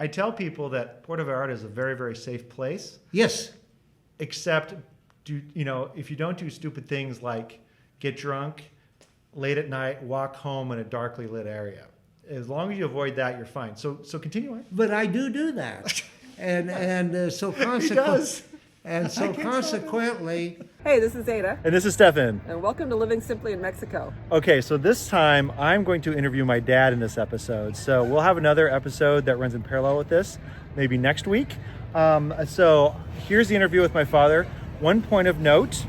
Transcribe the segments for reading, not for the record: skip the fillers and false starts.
I tell people that Puerto Vallarta is a very, very safe place, Yes. except if you don't do stupid things like get drunk late at night, walk home in a darkly lit area. As long as you avoid that, you're fine. So continue on. But I do that. And so He does. consequently, Hey, this is Ada, And this is Stefan. and welcome to Living Simply in Mexico. Okay, so this time I'm going to interview my dad in this episode. So we'll have another episode that runs in parallel with this, maybe next week. So here's the interview with my father. One point of note,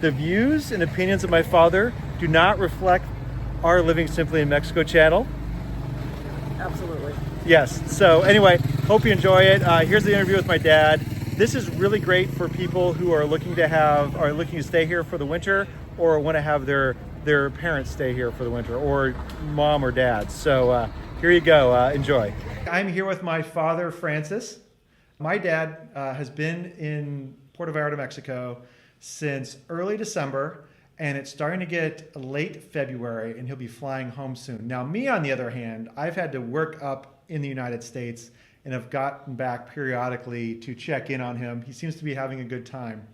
the views and opinions of my father do not reflect our Living Simply in Mexico channel. Absolutely. Yes, so anyway, hope you enjoy it. Here's the interview with my dad. This is really great for people who are looking to stay here for the winter, or want to have their parents stay here for the winter, or mom or dad. So here you go. Enjoy. I'm here with my father, Francis. My dad has been in Puerto Vallarta, Mexico since early December, and it's starting to get late February, and he'll be flying home soon. Now, me, on the other hand, I've had to work up in the United States and have gotten back periodically to check in on him. He seems to be having a good time.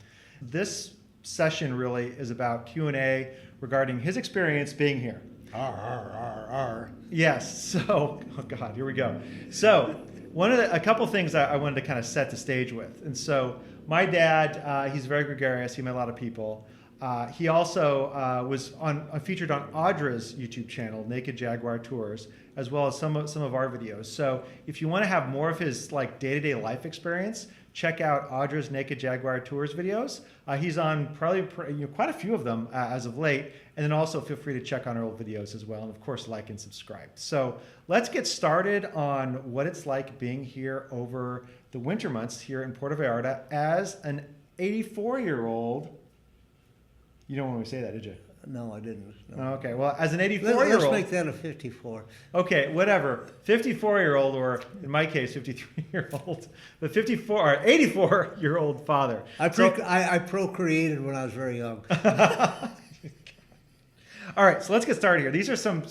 This session really is about Q&A regarding his experience being here. Yes, so, oh God, here we go. So, a couple things I wanted to kind of set the stage with. And so, my dad, he's very gregarious. He met a lot of people. He also was featured on Audra's YouTube channel, Naked Jaguar Tours, as well as some of our videos. So if you want to have more of his day-to-day life experience, check out Audra's Naked Jaguar Tours videos. He's on probably quite a few of them as of late, and then also feel free to check on our old videos as well, and of course like and subscribe. So let's get started on what it's like being here over the winter months here in Puerto Vallarta as an 84-year-old. You don't want me to say that, did you? no, I didn't. No. Okay, well, as an 84-year-old... Let's make that a 54. Okay, whatever. 54-year-old, or in my case, 53-year-old, but 84-year-old father. I procreated when I was very young. All right, so let's get started here. These are some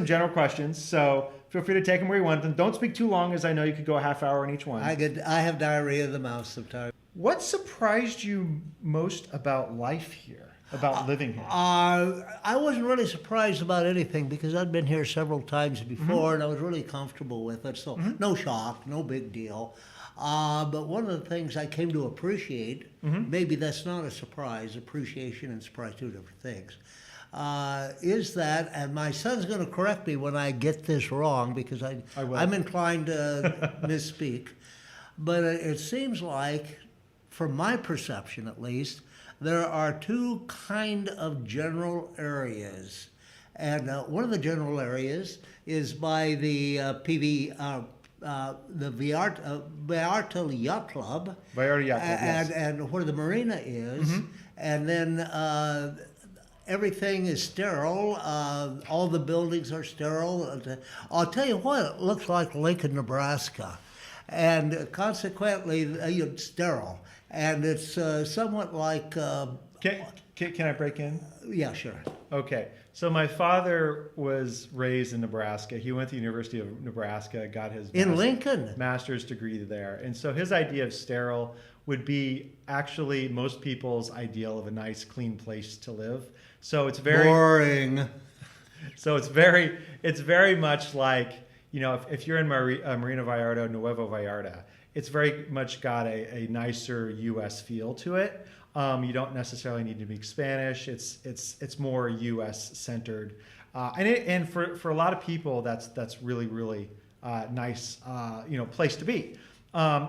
general questions, so feel free to take them where you want them. Don't speak too long, as I know you could go a half hour on each one. I have diarrhea of the mouth sometimes. What surprised you most about life here, about living here? I wasn't really surprised about anything because I'd been here several times before, and I was really comfortable with it. So no shock, no big deal. But one of the things I came to appreciate, maybe that's not a surprise, appreciation and surprise, two different things, is that, and my son's going to correct me when I get this wrong because I'm inclined to misspeak, but it seems like, from my perception at least, there are two kind of general areas. And one of the general areas is by the the Vallarta Yacht Club. Vallarta Yacht Club, yes. And where the marina is. And then everything is sterile. All the buildings are sterile. I'll tell you what, it looks like Lincoln, Nebraska. And consequently, it's sterile. And it's somewhat like... Can I break in? Yeah, sure. Okay. So my father was raised in Nebraska. He went to the University of Nebraska, got his master's degree there. And so his idea of sterile would be actually most people's ideal of a nice, clean place to live. So it's very... Boring. So it's very much like, if you're in Marina Vallarta, Nuevo Vallarta, it's very much got a nicer U.S. feel to it. You don't necessarily need to speak Spanish. It's more U.S. centered, and for a lot of people, that's really really nice place to be.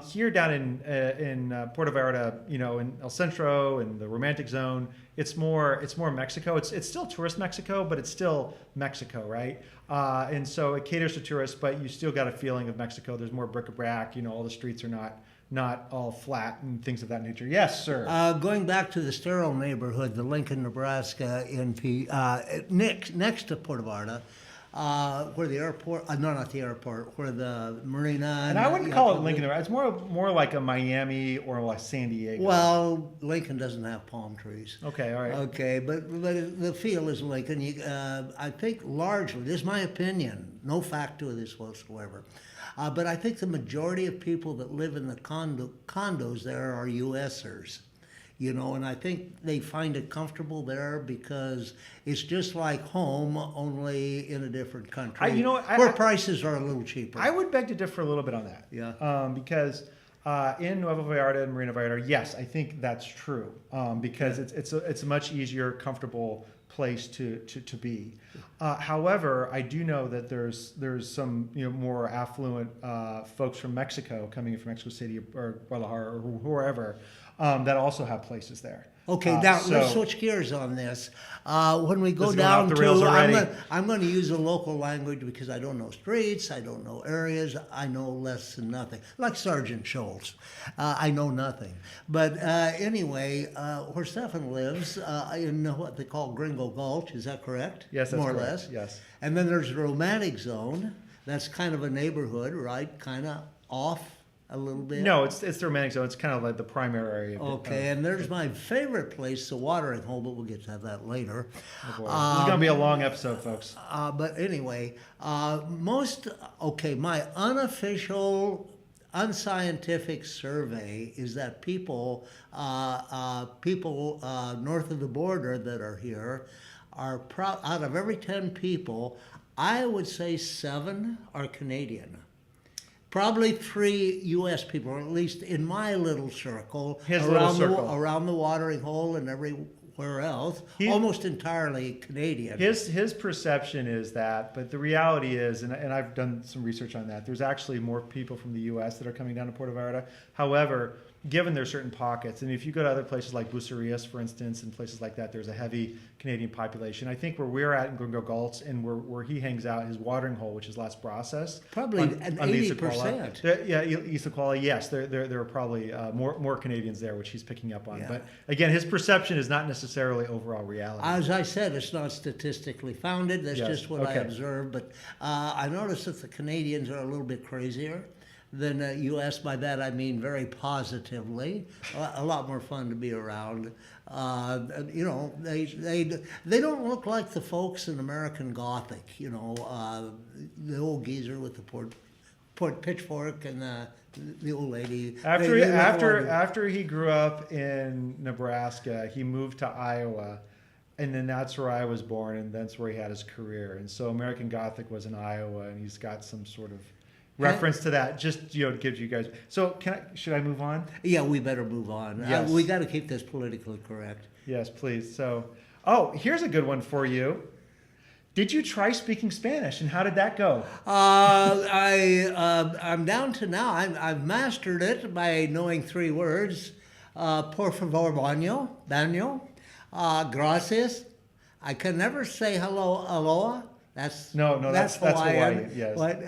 Here down in Puerto Vallarta, in El Centro, in the Romantic Zone, it's more Mexico. It's still tourist Mexico, but it's still Mexico, right? And so it caters to tourists, but you still got a feeling of Mexico. There's more bric-a-brac. All the streets are not all flat and things of that nature. Yes, sir. Going back to the sterile neighborhood, the Lincoln, Nebraska, next to Puerto Vallarta, where the airport, no, not the airport, where the marina. And I wouldn't call it Lincoln. It's more like a Miami or like San Diego. Well, Lincoln doesn't have palm trees. Okay, all right. Okay, but the feel is Lincoln. I think largely, this is my opinion, no fact to this whatsoever, but I think the majority of people that live in the condos there are U.S.ers. And I think they find it comfortable there because it's just like home, only in a different country. Where prices are a little cheaper. I would beg to differ a little bit on that. Yeah. Because in Nuevo Vallarta and Marina Vallarta, yes, I think that's true. Because it's a much easier, comfortable place to be. However, I do know that there's some more affluent folks from Mexico coming in from Mexico City or Guadalajara or wherever. That also have places there. Okay, now let's switch gears on this. When we go down I'm going to use a local language because I don't know streets, I don't know areas, I know less than nothing. Like Sergeant Schultz, I know nothing. But anyway, where Stefan lives, in what they call Gringo Gulch, is that correct? Yes, that's more correct. or less. Yes. And then there's the Romantic Zone. That's kind of a neighborhood, right? Kind of off a little bit. No, it's the Romantic Zone. It's kind of like the primary area. Okay, and there's my favorite place, the watering hole, but we'll get to that later. Oh boy. This is going to be a long episode, folks. But anyway, my unofficial, unscientific survey is that people north of the border that are here are out of every 10 people, I would say 7 are Canadian. Probably 3 U.S. people, or at least in my little circle, around the watering hole and everywhere else, almost entirely Canadian. His perception is that, but the reality is, and I've done some research on that, there's actually more people from the U.S. that are coming down to Puerto Vallarta. However, given there's certain pockets, and if you go to other places like Bucerias, for instance, and places like that, there's a heavy Canadian population. I think where we're at in Gringo Gulch and where he hangs out, his watering hole, which is Las Brasas, probably an 80%. Issaquala, yes, there are probably more Canadians there, which he's picking up on. Yeah. But again, his perception is not necessarily overall reality. As I said, it's not statistically founded. That's just what I observed. But I noticed that the Canadians are a little bit crazier than U.S. By that I mean very positively. A lot more fun to be around. They don't look like the folks in American Gothic. The old geezer with the pitchfork and the old lady. After he grew up in Nebraska, he moved to Iowa. And then that's where I was born, and that's where he had his career. And so American Gothic was in Iowa, and he's got some sort of reference to that, just to give you guys. So should I move on? Yeah, we better move on. Yes. We got to keep this politically correct. Yes, please. So, here's a good one for you. Did you try speaking Spanish, and how did that go? I'm down to now. I've mastered it by knowing 3 words. Por favor, baño. Gracias. I can never say hello, aloha. That's Hawaiian. Yes. But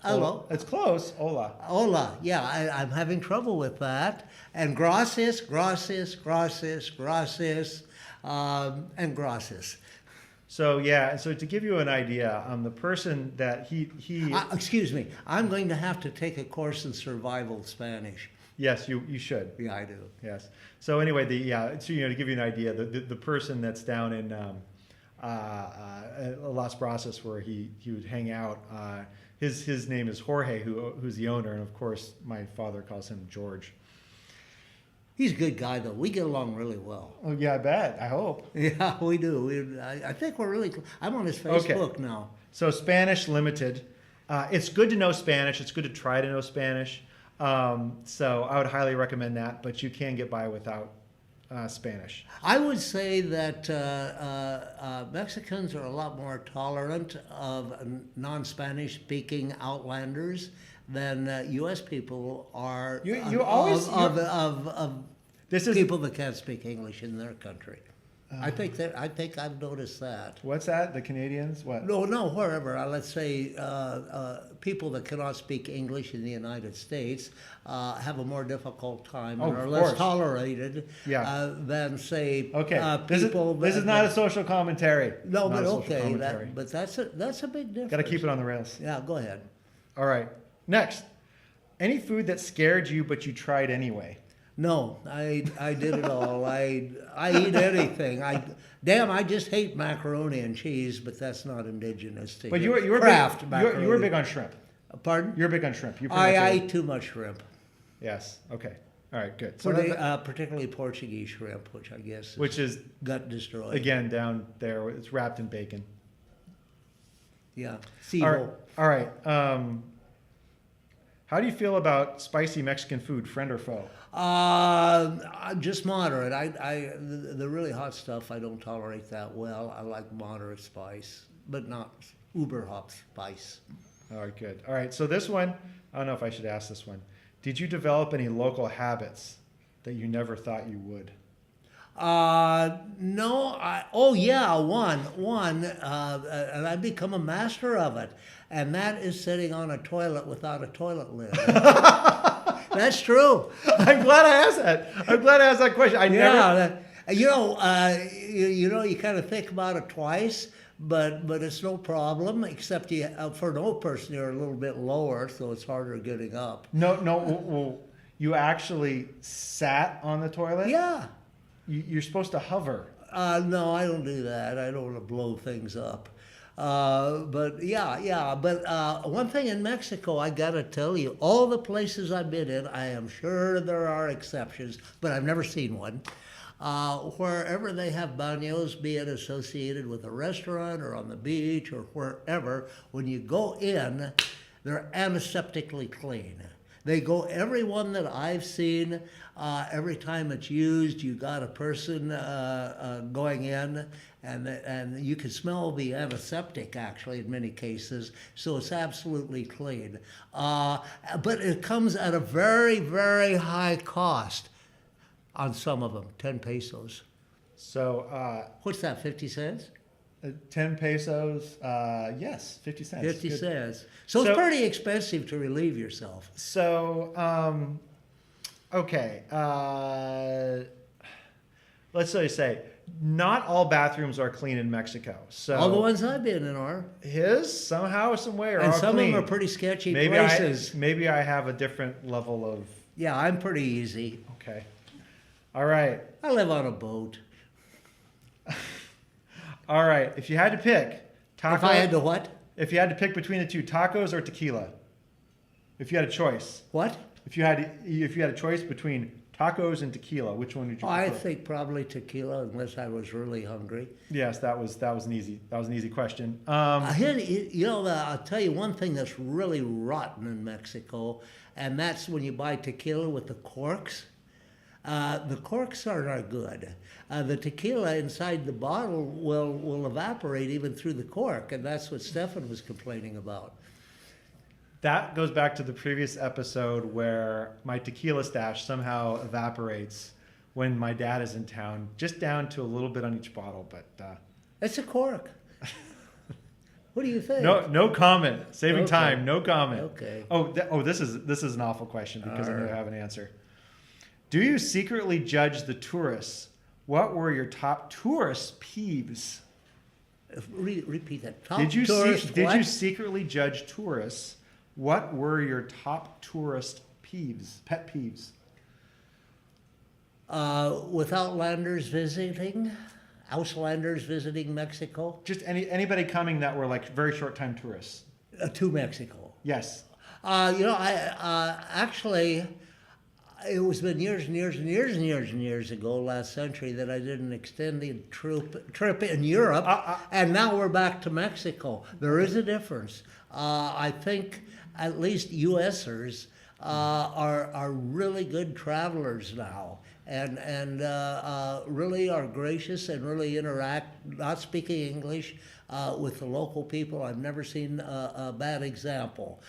hello. It's close. Hola. Hola. Yeah, I'm having trouble with that. And gracias, and gracias. So to give you an idea, the person that he excuse me, I'm going to have to take a course in survival Spanish. Yes, you should. Yeah, I do. Yes. So anyway, to give you an idea, the person that's down in Las Brasas where he would hang out, his name is Jorge, who's the owner, and of course my father calls him George. He's a good guy, though. We get along really well. Oh yeah, I bet. I hope. Yeah, we do. I think we're really. I'm on his Facebook now. So Spanish limited. It's good to know Spanish. It's good to try to know Spanish. So I would highly recommend that, but you can get by without Spanish. I would say that Mexicans are a lot more tolerant of non-Spanish speaking outlanders than U.S. people are people that can't speak English in their country. I think I've noticed that. What's that? The Canadians? What? No, wherever. Let's say people that cannot speak English in the United States have a more difficult time and Oh, are of less course. tolerated Yeah. than, say, Okay. people. This is not a social commentary. No, Not but a social okay. commentary. But that's a big difference. Got to keep it on the rails. Yeah, go ahead. All right. Next. Any food that scared you but you tried anyway? No, I did it all. I eat anything. I just hate macaroni and cheese, but that's not indigenous to But here. you were Kraft big, macaroni. you were big on shrimp. Pardon? You're big on shrimp. You pretty I much eat too much shrimp. Yes. Okay. All right. Good. So Particularly Portuguese shrimp, which I guess which is gut destroyed. again down there. It's wrapped in bacon. Yeah. All right. How do you feel about spicy Mexican food, friend or foe? Just moderate. The really hot stuff I don't tolerate that well. I like moderate spice, but not uber hot spice. All right, good. All right, so this one, I don't know if I should ask this one. Did you develop any local habits that you never thought you would? No. Oh yeah, one, and I've become a master of it, and that is sitting on a toilet without a toilet lid. That's true. I'm glad I asked that. I'm glad I asked that question. You kind of think about it twice, but it's no problem. Except for an old person, you're a little bit lower, so it's harder getting up. No. You actually sat on the toilet? Yeah. You're supposed to hover. No, I don't do that. I don't want to blow things up. But yeah. But one thing in Mexico, I got to tell you, all the places I've been in, I am sure there are exceptions, but I've never seen one. Wherever they have baños, be it associated with a restaurant or on the beach or wherever, when you go in, they're antiseptically clean. They go, every one that I've seen, every time it's used, you got a person going in, and you can smell the antiseptic actually in many cases, so it's absolutely clean. But it comes at a very, very high cost on some of them, 10 pesos. So, What's that, 50 cents? 10 pesos, yes, 50 cents. 50 Good. cents. So it's pretty expensive to relieve yourself. So, okay. Let's say, not all bathrooms are clean in Mexico. So All the ones I've been in are. his, somehow, some way, are And all some clean. of them are pretty sketchy maybe places. maybe I have a different level of... Yeah, I'm pretty easy. Okay. All right. I live on a boat. All right. If you had to pick... If I had to what? If you had to pick between the two, tacos or tequila? If you had a choice. What? If you had a choice between tacos and tequila, which one would you prefer? I think probably tequila, unless I was really hungry. Yes, that was an easy question. I'll tell you one thing that's really rotten in Mexico, and that's when you buy tequila with the corks. The corks are not good. The tequila inside the bottle will evaporate even through the cork, and that's what Stefan was complaining about. That goes back to the previous episode where my tequila stash somehow evaporates when my dad is in town, just down to a little bit on each bottle. But It's a cork. What do you think? no comment. Saving Okay. time. No comment. Okay. This is an awful question because I All know right. I have an answer. Do you secretly judge the tourists? What were your top tourist peeves? Repeat that. Top Did you tourist did what? you secretly judge tourists? What were your top tourist pet peeves? With outlanders visiting, Auslanders visiting Mexico, Just anybody coming that were like very short time tourists. To Mexico. Yes. I actually, it was been years and years ago, last century, that I did an extended trip in Europe, and now we're back to Mexico. There is a difference. I think at least U.S.ers are really good travelers now, and really are gracious and really interact, not speaking English, with the local people. I've never seen a bad example.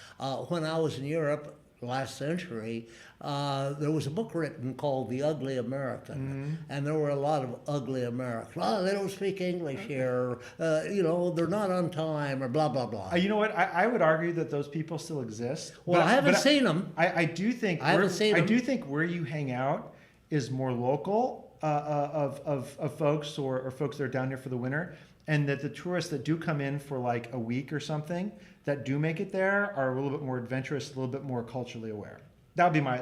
When I was in Europe, last century, there was a book written called The Ugly American, and there were a lot of ugly Americans. Oh, they don't speak English here, they're not on time, or blah, blah, blah. You know what? I would argue that those people still exist. Well, I haven't seen them. I do think I haven't seen I them. do think where you hang out is more local of folks or folks that are down here for the winter, and that the tourists that do come in for like a week or something that do make it there are a little bit more adventurous, a little bit more culturally aware. That would be my.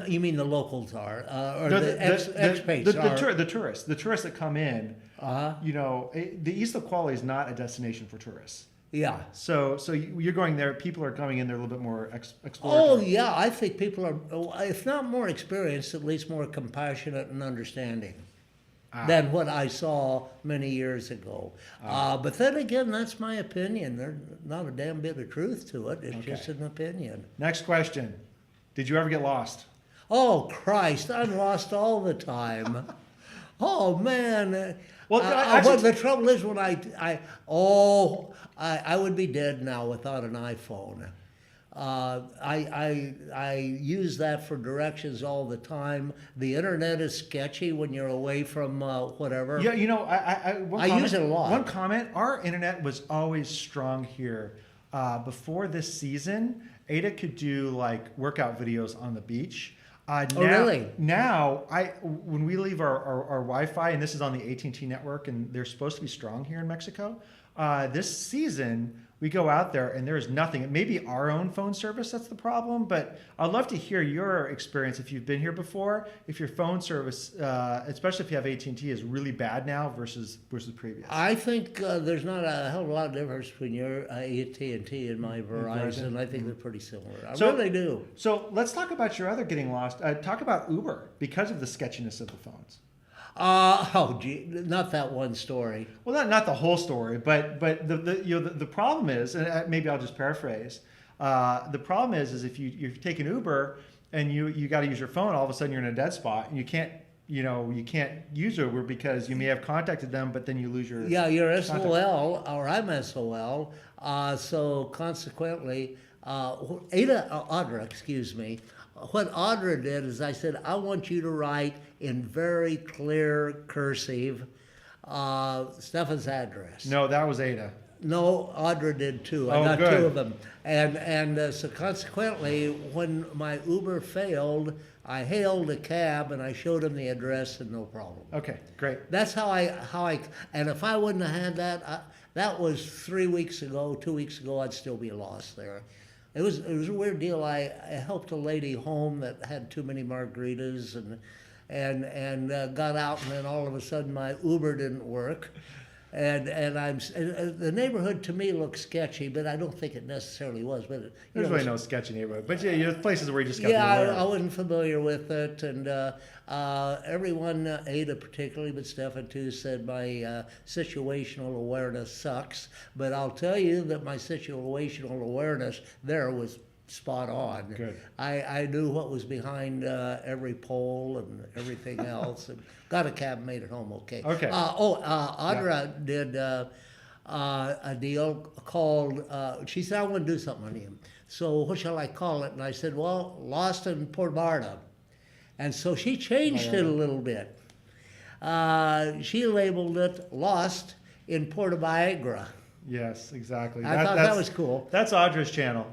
You mean the locals are, or No, the expats are? the tourists that come in. The East of Quali is not a destination for tourists. Yeah. So you're going there. People are coming in there a little bit more Oh, exploratory. yeah. I think people are, if not more experienced, at least more compassionate and understanding than what I saw many years ago. But then again, that's my opinion. There's not a damn bit of truth to it. It's just an opinion. Next question. Did you ever get lost? Oh, Christ. I'm lost all the time. Oh, man. Well, But the trouble is when I would be dead now without an iPhone. I use that for directions all the time. The internet is sketchy when you're away from whatever. Yeah, I use it a lot. One comment, our internet was always strong here. Before this season, Ada could do like workout videos on the beach. Really? Now, when we leave our Wi-Fi, and this is on the AT&T network, and they're supposed to be strong here in Mexico, this season we go out there and there's nothing. It may be our own phone service that's the problem, but I'd love to hear your experience if you've been here before. If your phone service, especially if you have AT&T, is really bad now versus previous. I think there's not a hell of a lot of difference between your AT&T and my Verizon. I think they're pretty similar. I really do. So let's talk about your other getting lost. Talk about Uber because of the sketchiness of the phones. Not that one story. Well, not the whole story, but the problem is, and maybe I'll just paraphrase. The problem is if you take an Uber and you got to use your phone, all of a sudden you're in a dead spot and you can't use Uber because you may have contacted them, but then you lose your You're SOL or I'm SOL. So consequently, Audra, excuse me. What Audra did is I said, I want you to write in very clear cursive Stefan's address. No, that was Ada. No, Audra did too. I got good. two of them. And so consequently, when my Uber failed, I hailed a cab and I showed him the address and no problem. Okay, great. That's how I, and if I wouldn't have had that, that was 3 weeks ago, 2 weeks ago, I'd still be lost there. It was a weird deal. I helped a lady home that had too many margaritas and got out, and then all of a sudden my Uber didn't work, and the neighborhood to me looked sketchy, but I don't think it necessarily was. But There's really no sketchy neighborhood, but yeah, places where you just got to I wasn't familiar with it, and everyone, Ada particularly, but Stefan too, said my situational awareness sucks. But I'll tell you that my situational awareness there was spot on. Good. I knew what was behind every pole and everything else, and got a cab, made it home okay. Okay. Audra did a deal called. She said, "I want to do something on him." So what shall I call it? And I said, "Well, Lost in Puerto Vallarta." And so she changed it a little bit. She labeled it Lost in Puerto Vallarta. Yes, exactly. I thought that was cool. That's Audra's channel.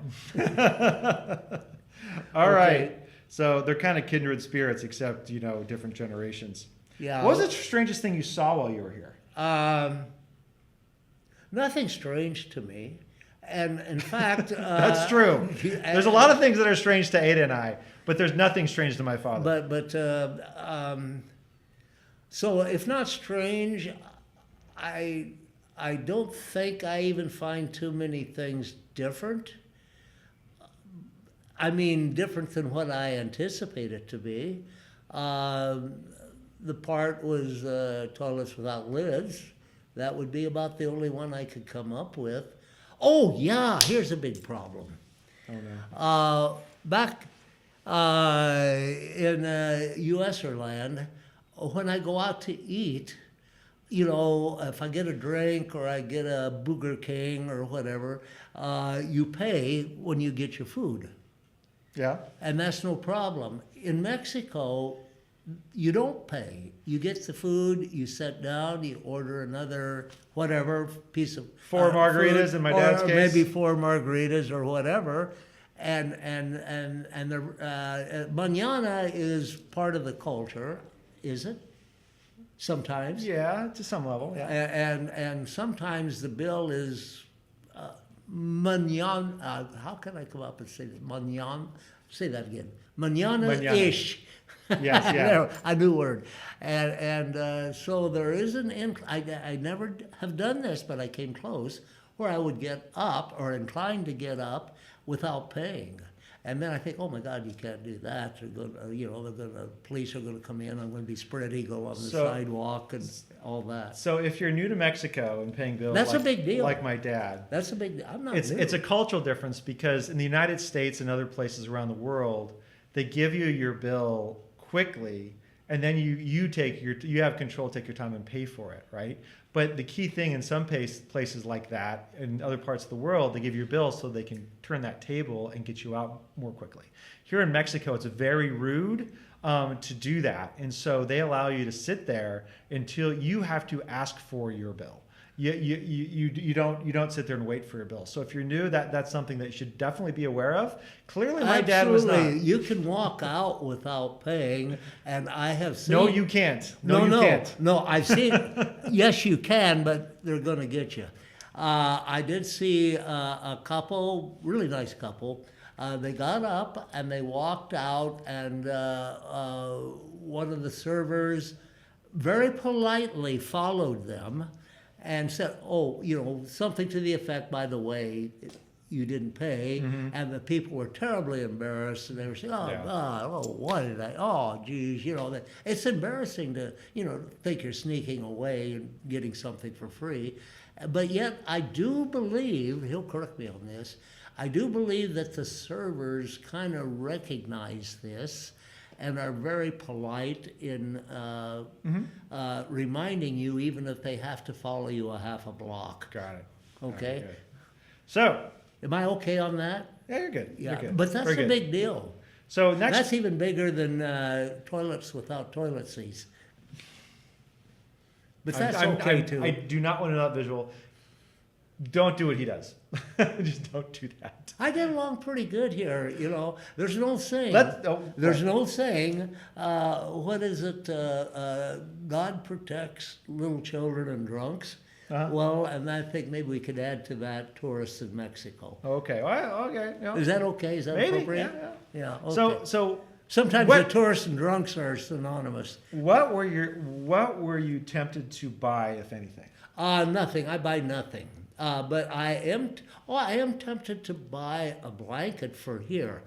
All right. So they're kind of kindred spirits, except, different generations. Yeah. What was the strangest thing you saw while you were here? Nothing strange to me. And in fact... That's true. There's a lot of things that are strange to Ada and I, but there's nothing strange to my father. So if not strange, I don't think I even find too many things different. I mean, different than what I anticipated to be. The part was toilets without lids. That would be about the only one I could come up with. Oh, yeah, here's a big problem. Oh, no. Back in U.S. land, when I go out to eat, if I get a drink or I get a Burger King or whatever, you pay when you get your food. Yeah. and that's no problem. In Mexico, you don't pay. You get the food, you sit down, you order another whatever piece of Four margaritas food, in my dad's or case. maybe 4 margaritas or whatever. And the mañana is part of the culture, is it? Sometimes. Yeah, to some level. Yeah. And sometimes the bill is mañana. How can I come up and say this? Mañana. Say that again. Mañana-ish. Yes, yeah. There, a new word. And so there is I never have done this, but I came close, where I would get up or inclined to get up without paying. And then I think, oh my God, you can't do that. They're going to, police are going to come in. I'm going to be spread eagle on the sidewalk and all that. So if you're new to Mexico and paying bills, That's a big deal. Like my dad. That's a big deal. I'm not. It's a cultural difference because in the United States and other places around the world, they give you your bill quickly, and then you have control, take your time and pay for it, right? But the key thing in some places like that, in other parts of the world, they give you a bill so they can turn that table and get you out more quickly. Here in Mexico, it's very rude to do that, and so they allow you to sit there until you have to ask for your bill. You don't sit there and wait for your bill. So if you're new, that's something that you should definitely be aware of. Clearly, my dad was not. You can walk out without paying, and I have seen. No, you can't. No, you can't. No, I've seen. Yes, you can, but they're going to get you. I did see a couple, really nice couple. They got up and they walked out, and one of the servers very politely followed them and said, oh, something to the effect, by the way, you didn't pay. Mm-hmm. And the people were terribly embarrassed, and they were saying, oh, yeah. God, what did I, geez, it's embarrassing to, think you're sneaking away and getting something for free. But yet, I do believe, he'll correct me on this, I do believe that the servers kind of recognize this and are very polite in reminding you, even if they have to follow you a half a block. Got it. Okay. Okay. So, am I okay on that? Yeah, you're good. Yeah, You're good. but that's a big deal. So next, that's even bigger than toilets without toilet seats. But that's okay too. I do not want to know that visual. Don't do what he does. Just don't do that. I get along pretty good here. There's no saying. There's no saying. What is it? God protects little children and drunks. Uh-huh. Well, and I think maybe we could add to that tourists in Mexico. Okay. Well, okay. Yeah. Is that okay? Is that maybe appropriate? Yeah. Okay. So sometimes the tourists and drunks are synonymous. What were you tempted to buy, if anything? Nothing. I buy nothing. But I am tempted to buy a blanket for here,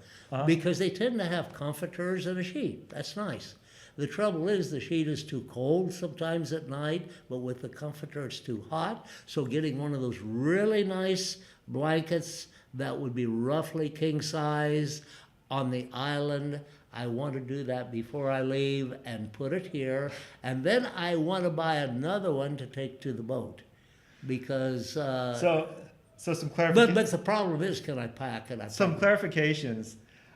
because they tend to have comforters and a sheet. That's nice. The trouble is the sheet is too cold sometimes at night, but with the comforter it's too hot. So getting one of those really nice blankets that would be roughly king size on the island, I want to do that before I leave and put it here. And then I want to buy another one to take to the boat. Because so some clarification. But the problem is, can I pack it? Some clarifications.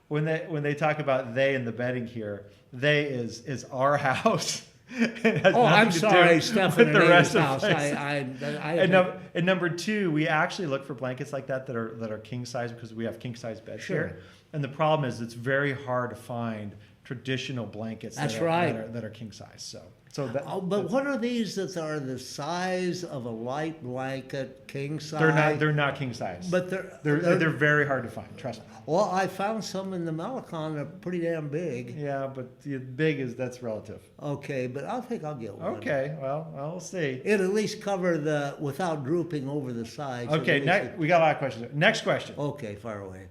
When they talk about they in the bedding here, they is our house. I'm sorry, Stefan and the rest of house. And number two, we actually look for blankets like that are king size, because we have king size beds here. And the problem is it's very hard to find traditional blankets that are king size. But what are these that are the size of a light blanket, king size? They're not king size. But they're very hard to find. Trust me. Well, I found some in the Malecon that are pretty damn big. Yeah, but the big that's relative. Okay, but I think I'll get one. Okay, well, we'll see. It'll at least cover without drooping over the sides. Okay, we got a lot of questions. Next question. Okay, fire away.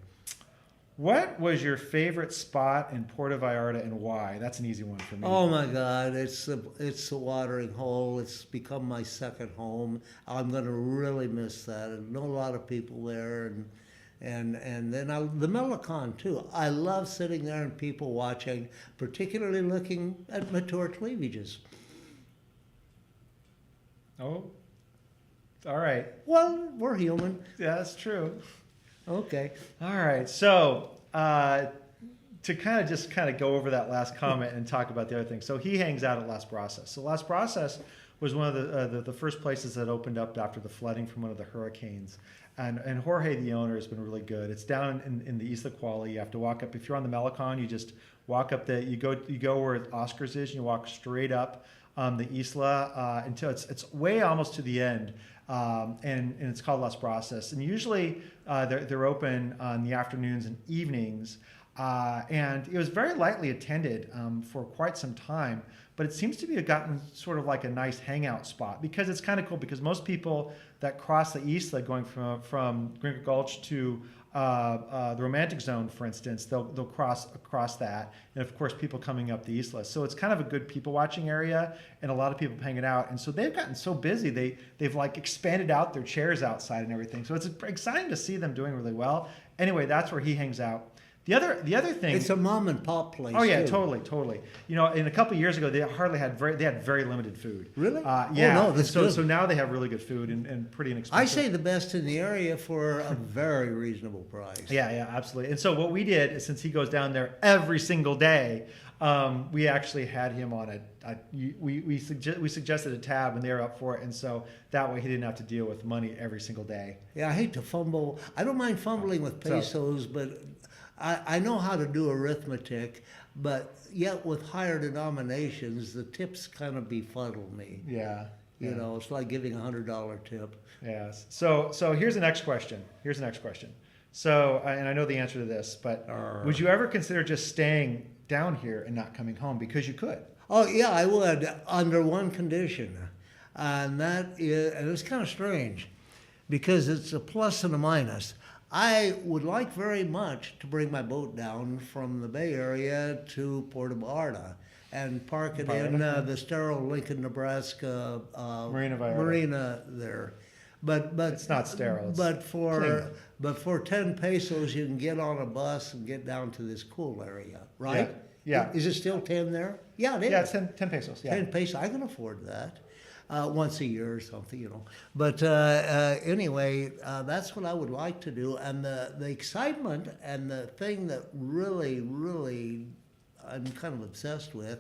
What was your favorite spot in Puerto Vallarta and why? That's an easy one for me. Oh my God, it's the watering hole. It's become my second home. I'm going to really miss that. I know a lot of people there, and then the Malecon too. I love sitting there and people watching, particularly looking at mature cleavages. Oh, all right. Well, we're human. Yeah, that's true. Okay. All right. So to kind of go over that last comment and talk about the other thing. So he hangs out at Las Brasas. So Las Brasas was one of the first places that opened up after the flooding from one of the hurricanes. And Jorge, the owner, has been really good. It's down in the Isla Kuala. You have to walk up. If you're on the Malecon, you just walk up you go where Oscars is, and you walk straight up the Isla until it's way almost to the end. And it's called Las Brasas. And usually they're open on the afternoons and evenings. And it was very lightly attended for quite some time, but it seems to be gotten sort of like a nice hangout spot because it's kind of cool because most people that cross the Isla going from Gringo Gulch to the Romantic Zone, for instance, they'll cross across that, and of course people coming up the Isla. So it's kind of a good people watching area, and a lot of people hanging out. And so they've gotten so busy they've like expanded out their chairs outside and everything. So it's exciting to see them doing really well. Anyway, that's where he hangs out. The other thing, It's a mom and pop place. oh yeah, too. totally. You know, in a couple of years ago, they had very limited food. Really? Yeah. Oh, no, that's so good. so now they have really good food and pretty inexpensive. I say the best in the area for a very reasonable price. Yeah, absolutely. And so what we did is, since he goes down there every single day, we actually had him on we suggested a tab, and they were up for it, and so that way he didn't have to deal with money every single day. Yeah, I hate to fumble. I don't mind fumbling with pesos, but I know how to do arithmetic, but yet with higher denominations, the tips kind of befuddle me. Yeah. You know, it's like giving a $100 tip. Yes. So here's the next question. So, and I know the answer to this, but would you ever consider just staying down here and not coming home? Because you could. Oh, yeah, I would, under one condition. And it's kind of strange because it's a plus and a minus. I would like very much to bring my boat down from the Bay Area to Puerto Vallarta and park it in the sterile Lincoln, Nebraska marina there. But It's not sterile. But for 10 pesos, you can get on a bus and get down to this cool area, right? Yeah. Is it still 10 there? Yeah, it is. Yeah, it's 10 pesos. Yeah. 10 pesos. I can afford that. Once a year or something, you know. But anyway, that's what I would like to do. And the excitement and the thing that really, really I'm kind of obsessed with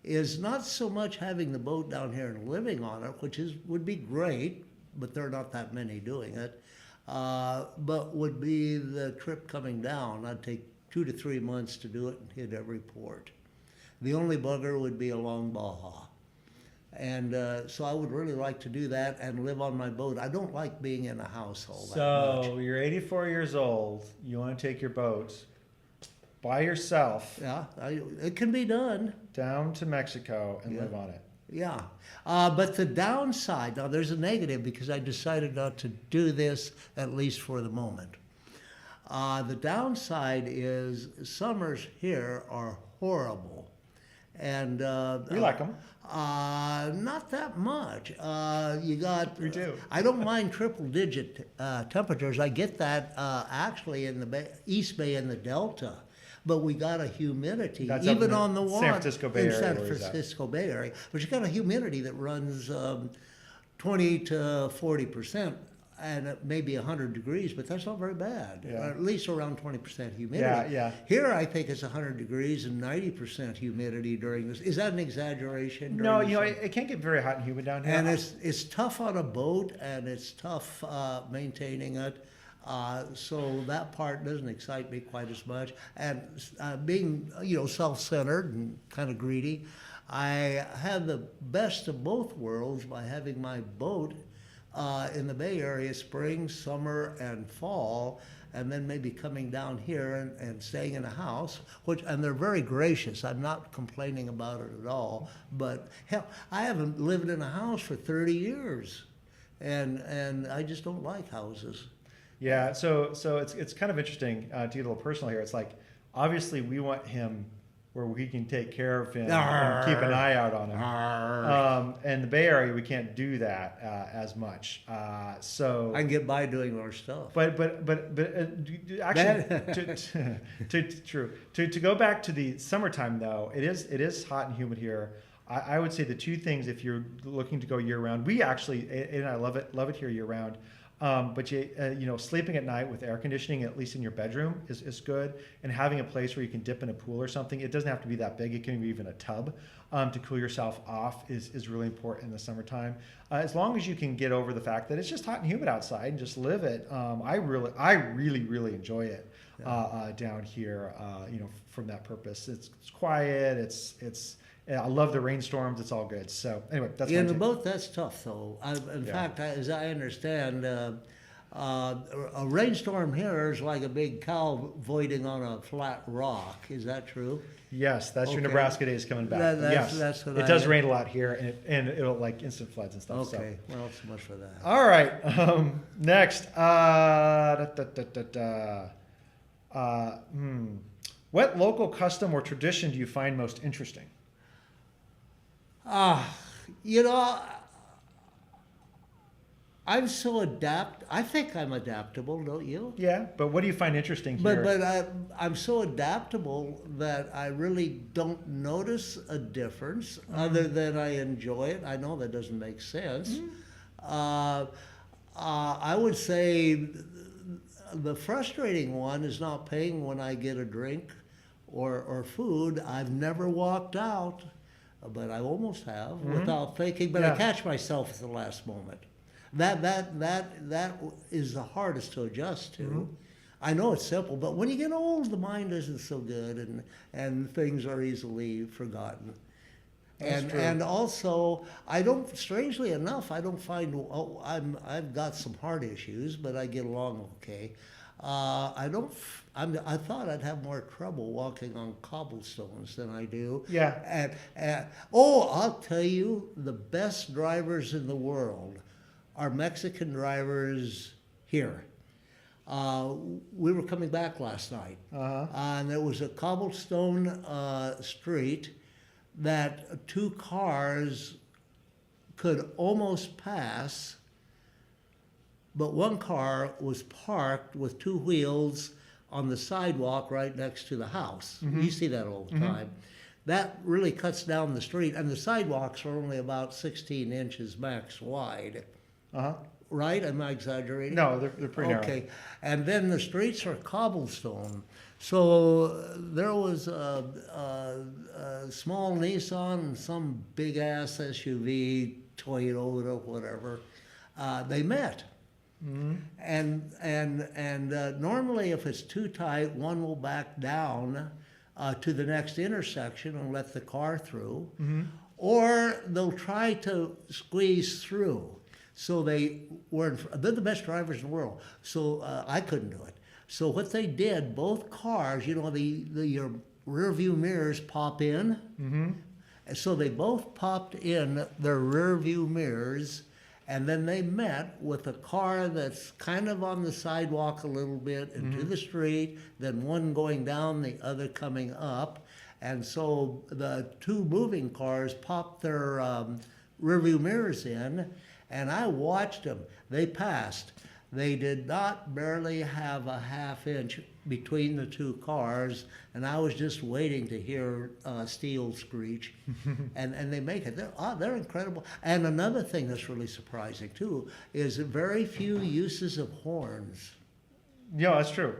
is not so much having the boat down here and living on it, which would be great, but there are not that many doing it, but would be the trip coming down. I'd take 2 to 3 months to do it and hit every port. The only bugger would be along Baja. And so I would really like to do that and live on my boat. I don't like being in a house all that much. So you're 84 years old. You want to take your boat by yourself. Yeah, it can be done. Down to Mexico and live on it. Yeah. But the downside, now there's a negative because I decided not to do this, at least for the moment. The downside is summers here are horrible. And We like them. not that much. You got. We do. I don't mind triple-digit temperatures. I get that actually in the East Bay and the Delta, but we got a humidity That's up even in the on the water San Francisco Bay in Area, San where is that? Francisco Bay Area. But you got a humidity that runs 20 to 40%. And it may be 100 degrees, but that's not very bad. Yeah. Or at least around 20% humidity. Yeah. Here, I think it's 100 degrees and 90% humidity during this. Is that an exaggeration? No, during you know, the summer? it can't get very hot and humid down here. And it's tough on a boat, and it's tough maintaining it. So that part doesn't excite me quite as much. And being, self-centered and kind of greedy, I have the best of both worlds by having my boat in the Bay Area spring, summer, and fall, and then maybe coming down here and staying in a house, and they're very gracious. I'm not complaining about it at all, but hell, I haven't lived in a house for 30 years, and I just don't like houses. Yeah, so it's kind of interesting to get a little personal here. It's like, obviously we want him where we can take care of him and keep an eye out on him. And the Bay Area, we can't do that as much. So I can get by doing more stuff. But actually, to go back to the summertime though, it is hot and humid here. I would say the two things, if you're looking to go year round, we actually, and I love it here year round. But sleeping at night with air conditioning, at least in your bedroom, is good. And having a place where you can dip in a pool or something. It doesn't have to be that big. It can be even a tub to cool yourself off is really important in the summertime. As long as you can get over the fact that it's just hot and humid outside and just live it. I really enjoy it down here. From that purpose, it's quiet. I love the rainstorms. It's all good. So anyway, that's In my the take. boat, that's tough, though. In fact, as I understand, a rainstorm here is like a big cow voiding on a flat rock. Is that true? Yes, that's your Okay. Nebraska days coming back. That's what it does rain a lot here, and it'll like instant floods and stuff. Okay, So. well, so much for that. All right. Next. What local custom or tradition do you find most interesting? You know, I think I'm adaptable, don't you? Yeah, but what do you find interesting here? But I'm so adaptable that I really don't notice a difference other than I enjoy it. I know that doesn't make sense. I would say the frustrating one is not paying when I get a drink or food. I've never walked out, but I almost have without thinking. But I catch myself at the last moment. That is the hardest to adjust to. I know it's simple, but when you get old, the mind isn't so good, and things are easily forgotten. And also, strangely enough, I don't find I've got some heart issues, but I get along okay. I thought I'd have more trouble walking on cobblestones than I do. Yeah. I'll tell you, the best drivers in the world are Mexican drivers here. We were coming back last night, and there was a cobblestone street that two cars could almost pass, but one car was parked with two wheels on the sidewalk right next to the house. You see that all the time. That really cuts down the street, and the sidewalks are only about 16 inches max wide. Right? Am I exaggerating? No, they're pretty narrow. Okay. And then the streets are cobblestone. So there was a small Nissan and some big ass SUV, Toyota, whatever. They met. And normally, if it's too tight, one will back down to the next intersection and let the car through, or they'll try to squeeze through. So they're the best drivers in the world. So I couldn't do it. So what they did, both cars, your rear view mirrors pop in. So they both popped in their rear view mirrors, and then they met with a car that's kind of on the sidewalk a little bit into the street, then one going down, the other coming up. And so the two moving cars popped their rear view mirrors in, and I watched them. They passed. They did not barely have a half inch between the two cars, and I was just waiting to hear steel screech, and they make it. They're incredible. And another thing that's really surprising too is very few uses of horns. Yeah, that's true.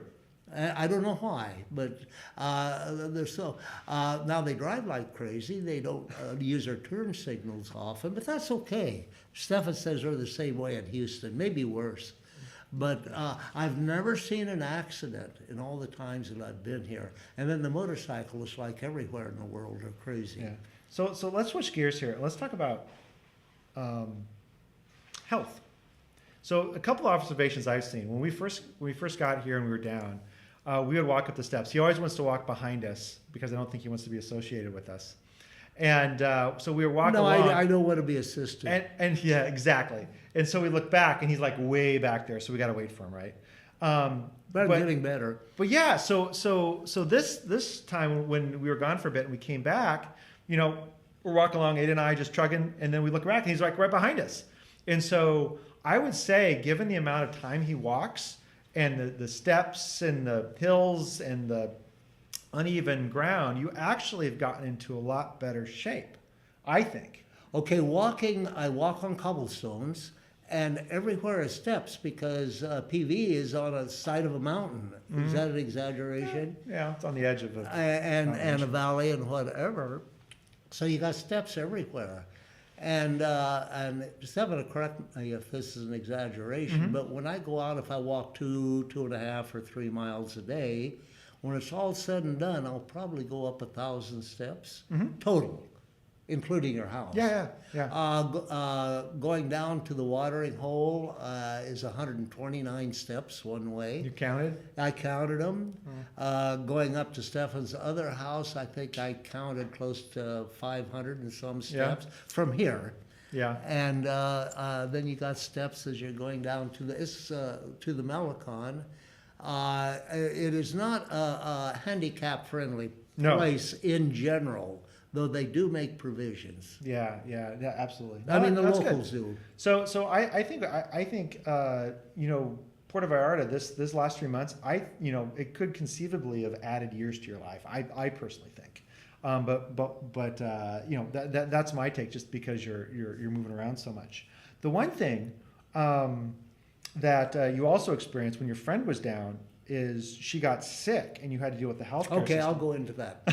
I don't know why, but they're so. Now they drive like crazy. They don't use their turn signals often, but that's okay. Stefan says they're the same way in Houston, maybe worse. But I've never seen an accident in all the times that I've been here. And then the motorcyclists, like everywhere in the world, are crazy. Yeah. So let's switch gears here. Let's talk about health. So a couple of observations I've seen when we first got here and we were down. We would walk up the steps. He always wants to walk behind us because I don't think he wants to be associated with us. And so we were walking along. I don't want to be assisted. And yeah, exactly. And so we look back, and he's like way back there, so we got to wait for him, right? But I'm getting better. But yeah, so this time when we were gone for a bit and we came back, we're walking along, Ada and I just trucking, and then we look back, and he's like right behind us. And so I would say, given the amount of time he walks, and the steps and the hills and the uneven ground, you actually have gotten into a lot better shape, I think. Okay, I walk on cobblestones, and everywhere are steps because PV is on a side of a mountain. Is that an exaggeration? Yeah, it's on the edge of a And a valley and whatever. So you got steps everywhere. And 7, correct me if this is an exaggeration, but when I go out, if I walk 2.5 or 3 miles a day, when it's all said and done, I'll probably go up 1,000 steps total, including your house. Yeah. Going down to the watering hole is 129 steps one way. You counted? I counted them. Going up to Stefan's other house, I think I counted close to 500 and some steps from here. Yeah. And then you got steps as you're going down to the Melicon. It is not a handicap-friendly place in general, though they do make provisions. Yeah, absolutely. I mean, the that's locals good. do. So I think Puerto Vallarta this last 3 months, it could conceivably have added years to your life. I personally think, but that's my take, just because you're moving around so much. The one thing that you also experienced when your friend was down is she got sick and you had to deal with the healthcare Okay, system. I'll go into that.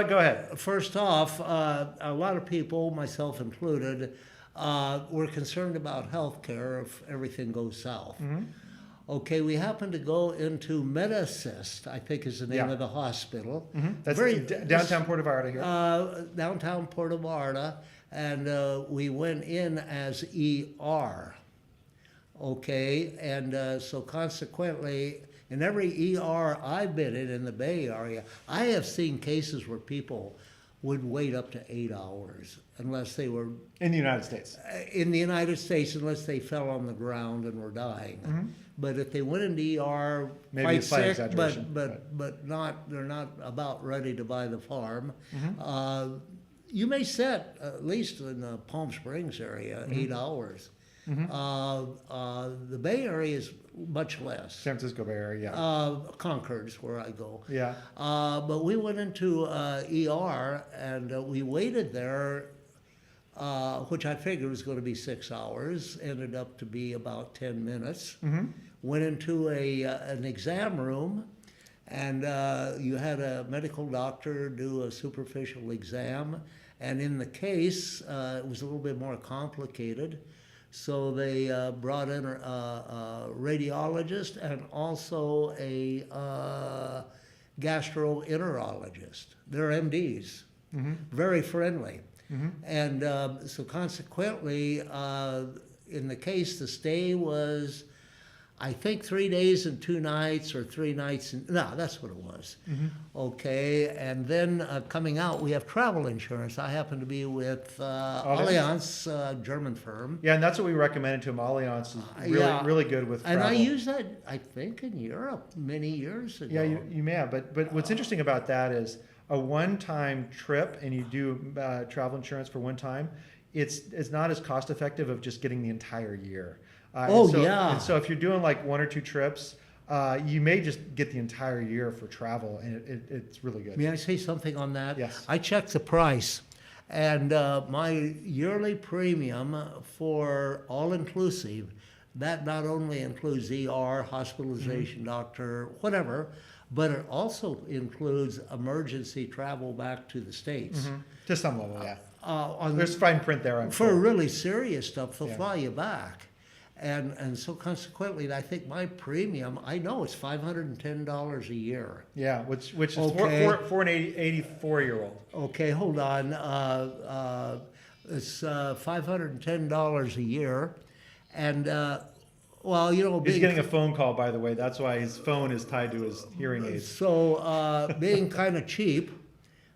Go ahead. First off, a lot of people, myself included, were concerned about health care if everything goes south. Okay, we happened to go into MedAssist, I think is the name of the hospital. That's downtown Puerto Vallarta here. Downtown Puerto Vallarta, and we went in as ER. Okay, and so consequently, in every ER I've been in the Bay Area, I have seen cases where people would wait up to 8 hours unless they were In the United States. in the United States, unless they fell on the ground and were dying. But if they went into ER, Maybe quite a slight sick, exaggeration, but they're not about ready to buy the farm. You may set, at least in the Palm Springs area, 8 hours. The Bay Area is much less. San Francisco Bay Area, Concord's where I go. yeah. But we went into ER and we waited there, which I figured was going to be 6 hours. Ended up to be about 10 minutes. Went into an exam room, and you had a medical doctor do a superficial exam. And in the case, it was a little bit more complicated. So they brought in a radiologist and also a gastroenterologist. They're MDs, very friendly. And so consequently, in the case, the stay was, I think, 3 days and 2 nights, or 3 nights and, no, that's what it was. Okay, and then coming out, we have travel insurance. I happen to be with Allianz, German firm. Yeah, and that's what we recommended to him. Allianz is really good with travel. And I used that, I think, in Europe many years ago. Yeah, you may have. But what's interesting about that is a one-time trip, and you do travel insurance for one time, it's not as cost effective of just getting the entire year. And so if you're doing like 1 or 2 trips, you may just get the entire year for travel, and it's really good. May I say something on that? Yes. I checked the price, and my yearly premium for all-inclusive, that not only includes ER, hospitalization, doctor, whatever, but it also includes emergency travel back to the States. To some level, yeah. On There's fine print there. I'm for sure. really serious stuff, they'll fly you back. And so consequently, I think my premium, I know it's $510 a year. Yeah, which is Okay. for an 84-year-old. Okay, hold on. It's $510 a year. And, well, you know, He's getting a phone call, by the way. That's why his phone is tied to his hearing aids. So being kind of cheap,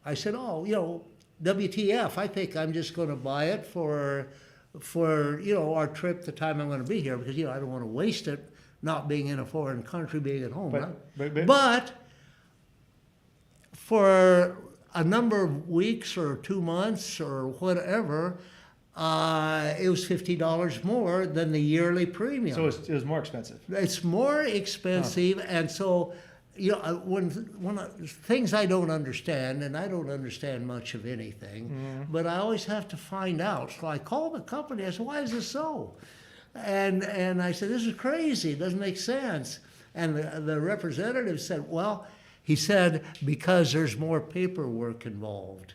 I said, oh, you know, WTF, I think I'm just going to buy it for our trip, the time I'm going to be here, because I don't want to waste it not being in a foreign country, being at home. But for a number of weeks or 2 months or whatever, it was $50 more than the yearly premium. So it was more expensive. It's more expensive, and so things I don't understand, and I don't understand much of anything, but I always have to find out. So I called the company. I said, "Why is this so?" And I said, "This is crazy. It doesn't make sense." And the representative said, "Well," he said, "because there's more paperwork involved.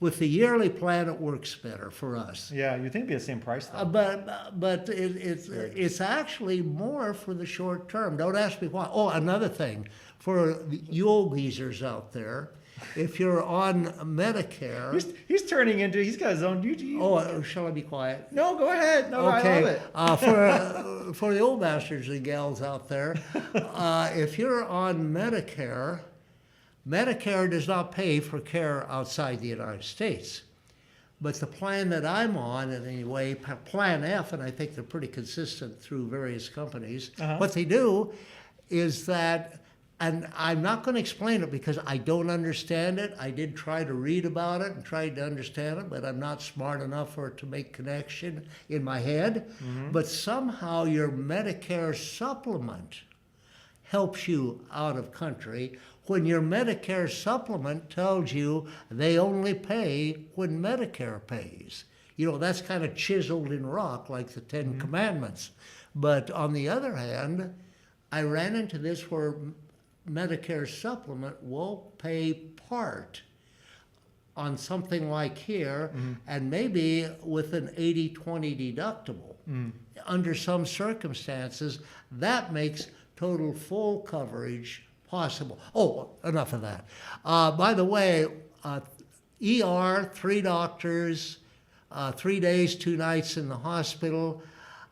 With the yearly plan, it works better for us." Yeah, you'd think it'd be the same price though. But it's actually more for the short term. Don't ask me why. Oh, another thing, for you old geezers out there, if you're on Medicare. He's turning into. He's got his own duty. Oh, shall I be quiet? No, go ahead. No, Okay. I love it. For the old bastards and gals out there, if you're on Medicare, Medicare does not pay for care outside the United States. But the plan that I'm on, anyway, Plan F, and I think they're pretty consistent through various companies, what they do is that, and I'm not going to explain it because I don't understand it. I did try to read about it and tried to understand it, but I'm not smart enough for it to make connection in my head. But somehow your Medicare supplement helps you out of country when your Medicare supplement tells you they only pay when Medicare pays. That's kind of chiseled in rock like the Ten Commandments. But on the other hand, I ran into this where Medicare supplement will pay part on something like here, and maybe with an 80-20 deductible. Under some circumstances, that makes total full coverage possible. Oh, enough of that. By the way, ER, 3 doctors, 3 days, 2 nights in the hospital.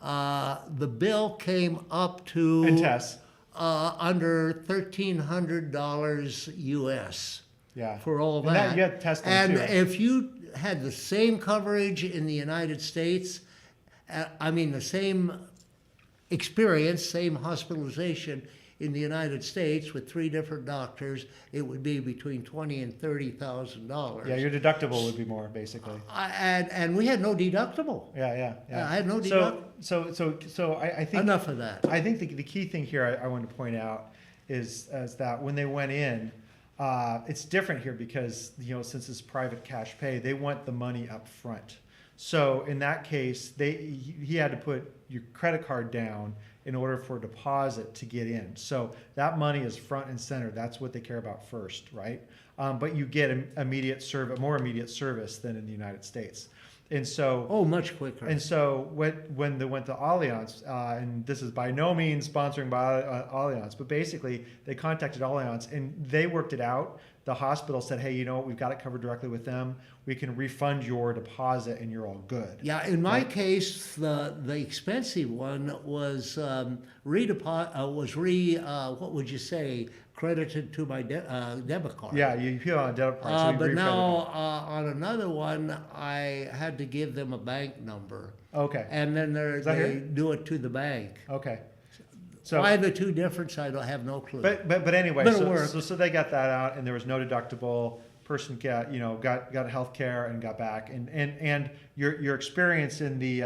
The bill came up to And tests. under $1,300 US. Yeah. For all And that. you had testing and too. if you had the same coverage in the United States, the same experience, same hospitalization in the United States with 3 different doctors, it would be between $20,000 and $30,000. Yeah, your deductible would be more basically. And we had no deductible. Yeah. I had no deductible. So I think Enough of that. I think the key thing here I want to point out is that when they went in, it's different here because since it's private cash pay, they want the money up front. So in that case, he had to put your credit card down in order for a deposit to get in. So that money is front and center. That's what they care about first, right? But you get more immediate service than in the United States. And so, much quicker. And so when they went to Allianz, and this is by no means sponsoring by Allianz, but basically they contacted Allianz and they worked it out. The hospital said, "Hey, we've got it covered directly with them. We can refund your deposit, and you're all good." Yeah, in my case, the expensive one was what would you say, credited to my debit card. Yeah, you put on a debit card. But now on another one, I had to give them a bank number. Okay. And then they here? do it to the bank. Okay. So why the two difference, I don't have no clue. But anyway, But it worked. so they got that out, and there was no deductible. Person got health care and got back, and your experience in the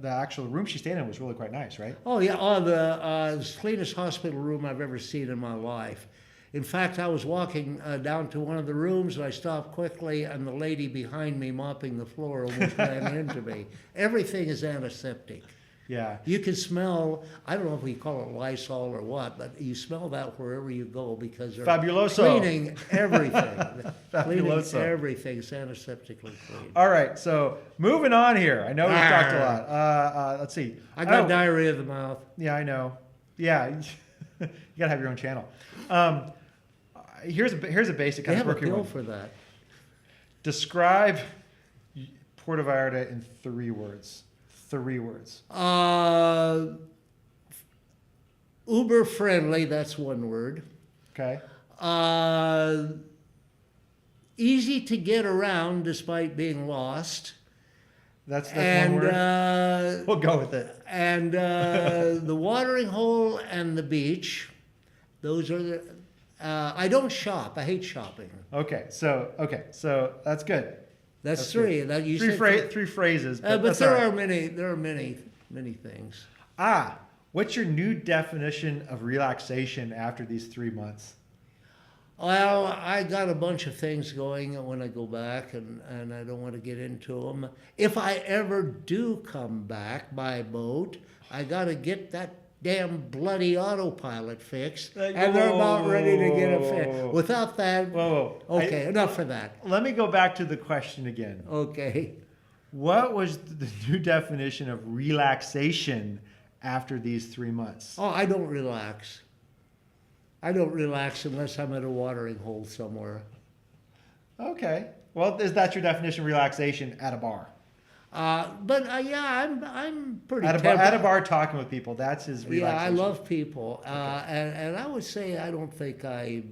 actual room she stayed in was really quite nice, right? Oh yeah, the cleanest hospital room I've ever seen in my life. In fact, I was walking down to one of the rooms, and I stopped quickly, and the lady behind me mopping the floor almost ran into me. Everything is antiseptic. Yeah. You can smell, I don't know if we call it Lysol or what, but you smell that wherever you go because they're Fabuloso. cleaning everything. Fabuloso. Cleaning everything, antiseptically clean. All right, so moving on here. I know we've talked a lot. Let's see. I got diarrhea of the mouth. Yeah, I know. Yeah, you gotta have your own channel. Here's a basic kind They of have a quirky pill one. for that. Describe Puerto Vallarta in 3 words. 3 words. Uber friendly, that's one word. Okay. Easy to get around despite being lost. That's And one word. We'll go with it. And the watering hole and the beach, those are the. I don't shop. I hate shopping. Okay, so that's good. That's 3. Good. That you Three said phrases, but that's there all are right. many things. What's your new definition of relaxation after these 3 months? Well, I got a bunch of things going when I go back, and I don't want to get into them. If I ever do come back by boat, I got to get that damn bloody autopilot fixed, and they're about ready to get it fixed. Without that, Whoa. okay, enough for that. Let me go back to the question again. Okay. What was the new definition of relaxation after these 3 months? Oh, I don't relax. I don't relax unless I'm at a watering hole somewhere. Okay. Well, is that your definition of relaxation at a bar? But yeah, I'm pretty At a bar talking with people, that's his relaxation. Yeah, I love people, and I would say I don't think I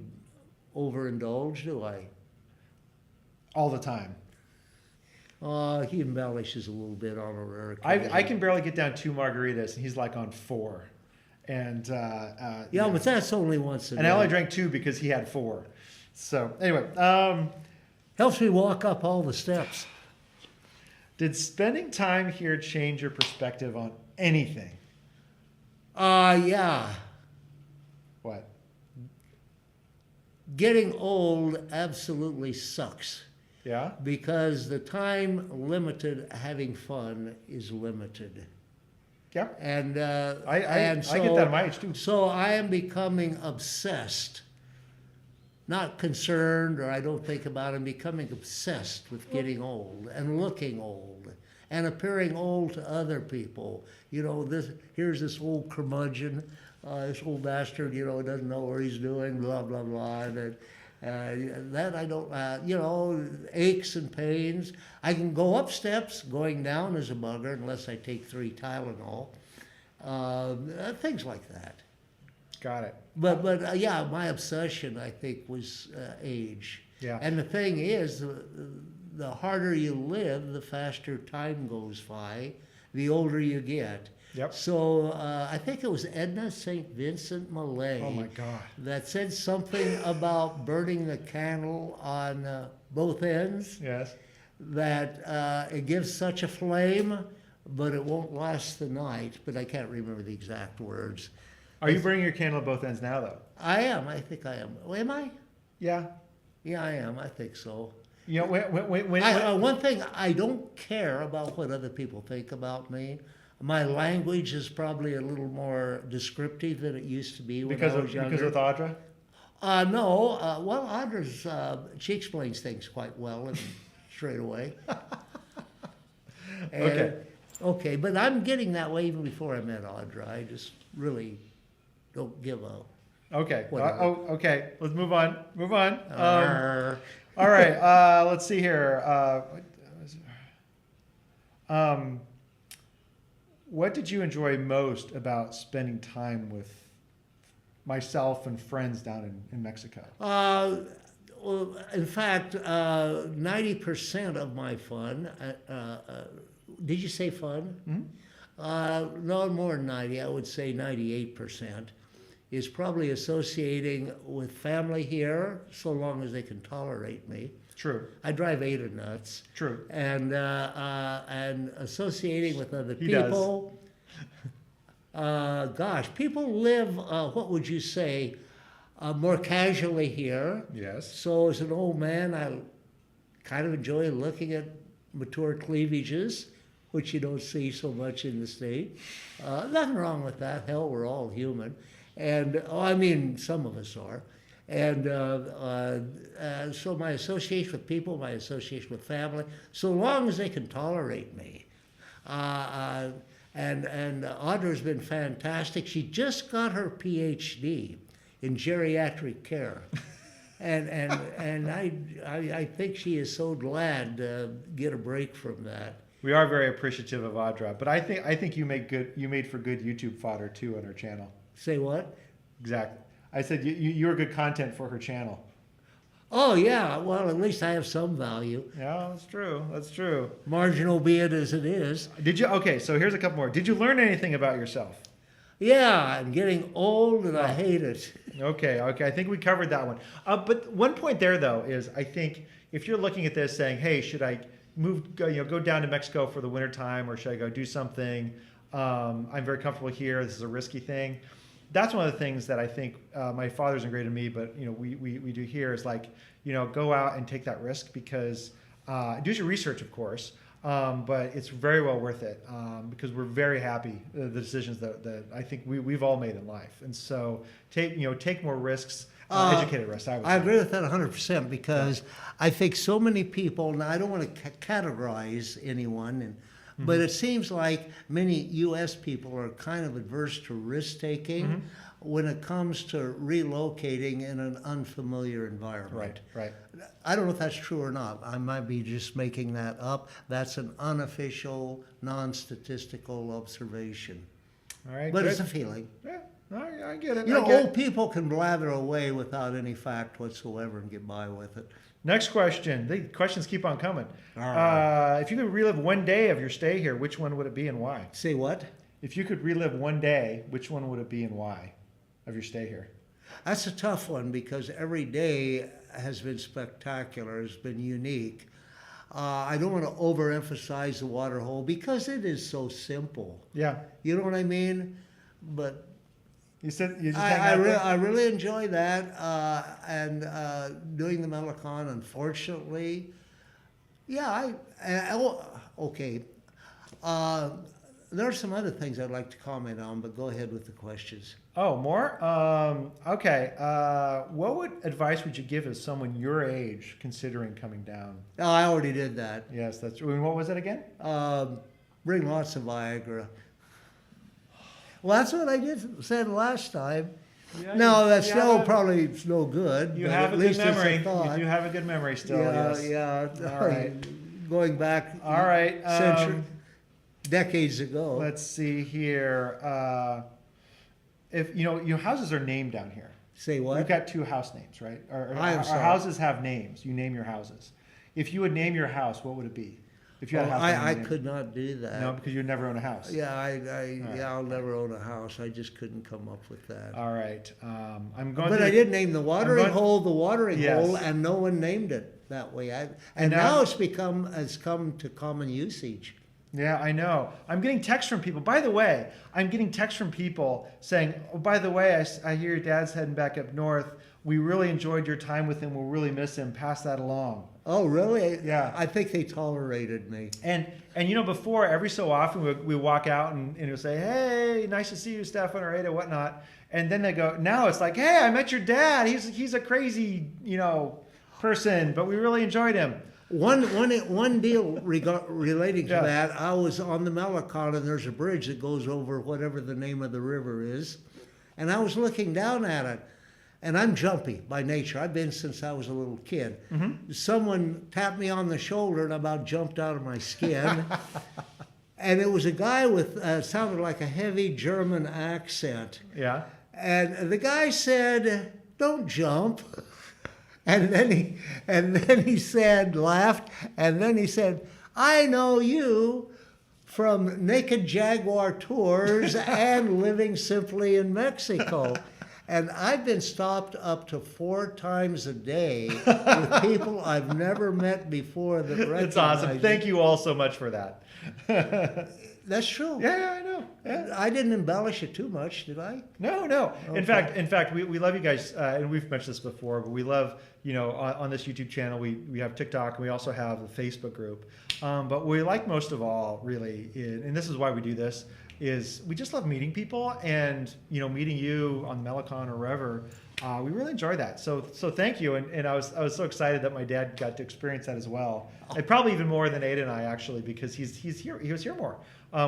overindulge, do I? All the time. He embellishes a little bit on a rare occasion. I can barely get down 2 margaritas, and he's like on 4. And yeah, but that's only once a and I only day. drank 2 because he had 4. So anyway, Helps me walk up all the steps. did spending time here change your perspective on anything? Yeah. What? Getting old absolutely sucks Yeah. because the time limited having fun is limited. Yeah. And I and get that at my age too. So I am becoming obsessed, not concerned, or I don't think about it. I'm becoming obsessed with getting old and looking old and appearing old to other people. You know, here's this old curmudgeon, this old bastard. You know, doesn't know what he's doing. Blah blah blah. And that I don't. You know, aches and pains. I can go up steps. Going down is a bugger unless I take 3 Tylenol. Things like that. Got it. But yeah, my obsession, I think, was age. Yeah. And the thing is, the harder you live, the faster time goes by, the older you get. Yep. So I think it was Edna St. Vincent Millay Oh my God. that said something about burning the candle on both ends, Yes. that it gives such a flame, but it won't last the night. But I can't remember the exact words. Are you burning your candle at both ends now, though? I am. I think I am. Am I? Yeah. Yeah, I am. I think so. You know, when One thing, I don't care about what other people think about me. My language is probably a little more descriptive than it used to be when I was younger. because of Audra? No. Well, Audra's, she explains things quite well and straight away. Okay. Okay, but I'm getting that way even before I met Audra. I just really don't give a... Okay. Whatever. Okay. Let's move on. Move on. Arr. All right. Let's see here. What did you enjoy most about spending time with myself and friends down in Mexico? Well, in fact, 90% of my fun, did you say fun? Mm-hmm. No more than 90, I would say 98%, is probably associating with family here, so long as they can tolerate me. True. I drive Ada nuts. True. And associating with other He does. people. Gosh, people live, what would you say, more casually here. Yes. So as an old man, I kind of enjoy looking at mature cleavages, which you don't see so much in the state. Nothing wrong with that. Hell, we're all human. And, I mean, some of us are. And so my association with people, my association with family, so long as they can tolerate me. And Audra's been fantastic. She just got her PhD in geriatric care. And I think she is so glad to get a break from that. We are very appreciative of Audra, but I think you made for good YouTube fodder too on her channel. Say what? Exactly. I said you were good content for her channel. Oh, yeah. Well, at least I have some value. Yeah, that's true. That's true. Marginal be it as it is. Did you? Okay, so here's a couple more. Did you learn anything about yourself? Yeah, I'm getting old and I hate it. Okay. I think we covered that one. But one point there, though, is I think if you're looking at this saying, hey, should I go down to Mexico for the winter time, or should I go do something I'm very comfortable here. This is a risky thing. That's one of the things that I think my father's ingrained in me, but we do here is like, go out and take that risk because do your research, of course, but it's very well worth it because we're very happy the decisions that I think we've all made in life, and so take more risks, educated risks. I agree with that 100% because I think so many people, and I don't want to categorize anyone, but it seems like many U.S. people are kind of adverse to risk taking when it comes to relocating in an unfamiliar environment. Right. I don't know if that's true or not. I might be just making that up. That's an unofficial, non-statistical observation. All right, but good. it's a feeling. Yeah, I get it. Old people can blather away without any fact whatsoever and get by with it. Next question. The questions keep on coming. All right. If you could relive one day of your stay here, which one would it be and why? Say what? If you could relive one day, which one would it be and why of your stay here? That's a tough one because every day has been spectacular, has been unique. I don't want to overemphasize the water hole because it is so simple. Yeah. You know what I mean? But You said you just I really enjoy that and doing the Melicon. Unfortunately, okay. There are some other things I'd like to comment on, but go ahead with the questions. Oh, more? Okay. What advice would you give as someone your age considering coming down? Oh, I already did that. Yes, that's true. And what was it again? Bring lots of Viagra. Well, that's what I said last time. Yeah, no, that's still have, probably no good. You but have at a good least it's a memory. thought. You do have a good memory still. Yeah, yes. yeah. All right. Going back. All right. Decades ago. Let's see here. If your houses are named down here. Say what? We've got 2 house names, right? Our sorry. houses have names. You name your houses. If you would name your house, what would it be? If you had a house name, I could not do that. No, because you'd never own a house. Yeah, I'll never own a house. I just couldn't come up with that. All right. I'm going. But I did name the watering hole the watering Yes. hole, and no one named it that way. And now it's come to common usage. Yeah, I know. I'm getting texts from people. By the way, I'm getting texts from people saying, "Oh, by the way, I hear your dad's heading back up north. We really enjoyed your time with him. We'll really miss him. Pass that along." Oh, really? Yeah. I think they tolerated me. And before, every so often we walk out and we'll say, "Hey, nice to see you, Stefan or Ada, whatnot." And then they go, now it's like, "Hey, I met your dad. He's a crazy person, but we really enjoyed him." One deal relating to that, I was on the Melicon and there's a bridge that goes over whatever the name of the river is. And I was looking down at it. And I'm jumpy by nature. I've been since I was a little kid. Mm-hmm. Someone tapped me on the shoulder and I about jumped out of my skin. And it was a guy with, sounded like a heavy German accent. Yeah. And the guy said, "Don't jump." And then he said, laughed, and then he said, "I know you from Naked Jaguar Tours and Living Simply in Mexico." And I've been stopped up to 4 times a day with people I've never met before that recognize It's awesome. Thank you all so much for that. That's true. Yeah, I know. Yeah. I didn't embellish it too much, did I? No. Okay. In fact, we love you guys, and we've mentioned this before, but we love, on this YouTube channel, we have TikTok, and we also have a Facebook group. But what we like most of all, really, and this is why we do this, is we just love meeting people, and meeting you on the Melicon or wherever. We really enjoy that. So thank you, and I was so excited that my dad got to experience that as well, and probably even more than Ada and I actually, because he was here more,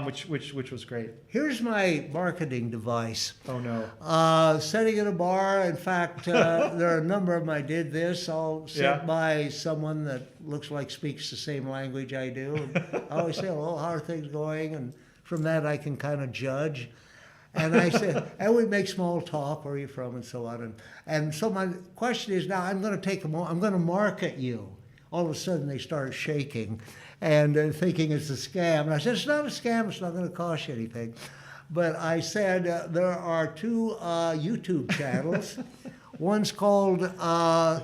which was great. Here's my marketing device. Oh no. Sitting in a bar. In fact, there are a number of them I did this. I'll sit by someone that looks like speaks the same language I do. And I always say, "Hello, how are things going?" And from that I can kind of judge. And I said, and we make small talk, "Where are you from?" and so on. And so my question is now, I'm going to market you. All of a sudden they start shaking and thinking it's a scam. And I said, "It's not a scam. It's not going to cost you anything." But I said, there are 2 YouTube channels. One's called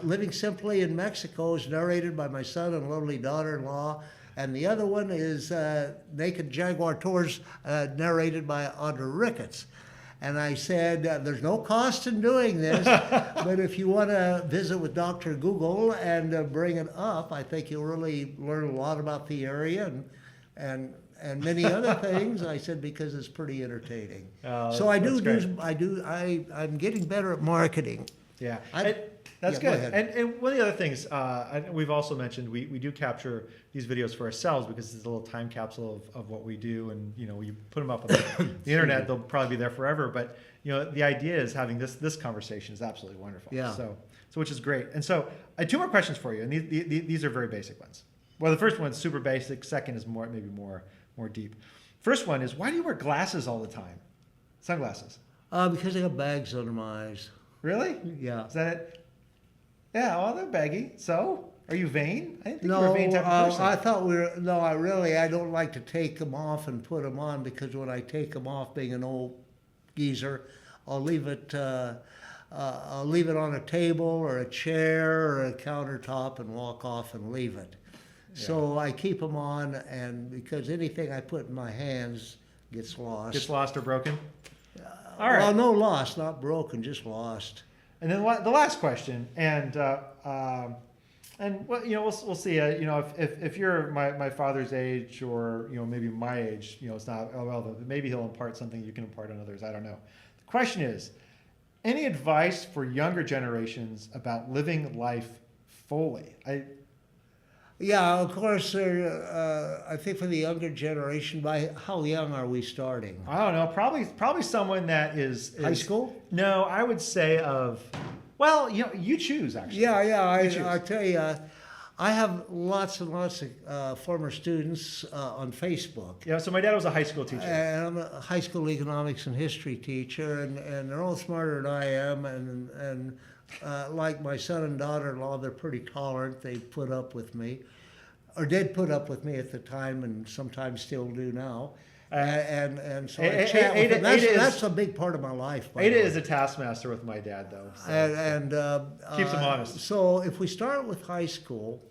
Living Simply in Mexico. It's narrated by my son and lovely daughter-in-law. And the other one is Naked Jaguar Tours, narrated by Audra Ricketts. And I said, there's no cost in doing this, but if you want to visit with Dr. Google and bring it up, I think you'll really learn a lot about the area and many other things. I said, because it's pretty entertaining. So I'm getting better at marketing. Yeah. Yeah, That's go good. ahead. And one of the other things we've also mentioned, we do capture these videos for ourselves because it's a little time capsule of what we do, and we put them up on the internet. They'll probably be there forever. But the idea is having this conversation is absolutely wonderful. Yeah. So which is great. And so I have two more questions for you, and these are very basic ones. Well, the first one's super basic. Second is maybe more deep. First one is, why do you wear glasses all the time? Sunglasses. Because I got bags under my eyes. Really? Yeah. Is that it? Yeah, well, they're baggy. So, are you vain? I didn't think you were a vain type of person. I thought I don't like to take them off and put them on, because when I take them off, being an old geezer, I'll leave it on a table or a chair or a countertop and walk off and leave it. Yeah. So I keep them on, and because anything I put in my hands gets lost. Gets lost or broken? All right. Well, no lost, not broken, just lost. And then the last question, and we'll see. If you're my father's age, or maybe my age, it's not relevant. Maybe he'll impart something you can impart on others. I don't know. The question is, any advice for younger generations about living life fully? Yeah, of course. I think for the younger generation, by how young are we starting? I don't know. Probably someone that is high school. No, I would say well, you choose actually. Yeah. I tell you, I have lots and lots of former students on Facebook. Yeah. So my dad was a high school teacher. And I'm a high school economics and history teacher, and they're all smarter than I am, and like my son and daughter-in-law, they're pretty tolerant. They put up with me, or did put up with me at the time, and sometimes still do now. And so I chat with them. That's a big part of my life. Ada is a taskmaster with my dad, though. So keeps him honest. So if we start with high school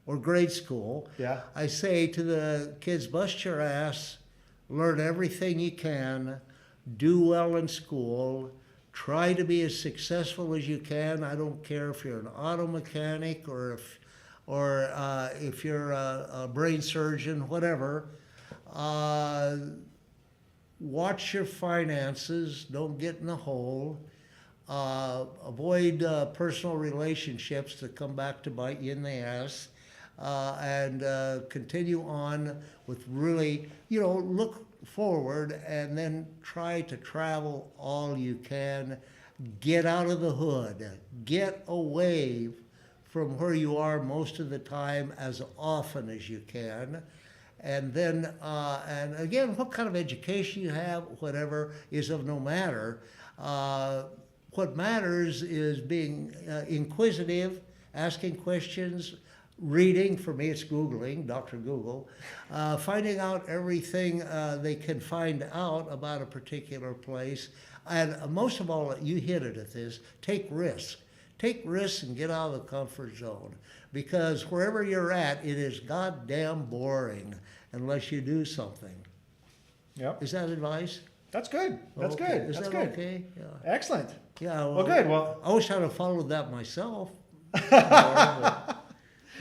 or grade school, I say to the kids, bust your ass, learn everything you can, do well in school, try to be as successful as you can. I don't care if you're an auto mechanic or if you're a brain surgeon, whatever. Watch your finances. Don't get in a hole. Avoid personal relationships that come back to bite you in the ass. And continue on with really, look forward, and then try to travel all you can. Get out of the hood. Get away from where you are most of the time as often as you can. And then, and again, what kind of education you have, whatever, is of no matter. What matters is being inquisitive, asking questions, reading. For me, it's Googling, Dr. Google, finding out everything they can find out about a particular place. And most of all, you hit it at this, take risks. Take risks and get out of the comfort zone, because wherever you're at, it is goddamn boring unless you do something. Yep. Is that advice? That's good. That's okay. good. Is That's that good. okay? Yeah. Excellent. Yeah. Well, good. Well, I wish I'd have followed that myself.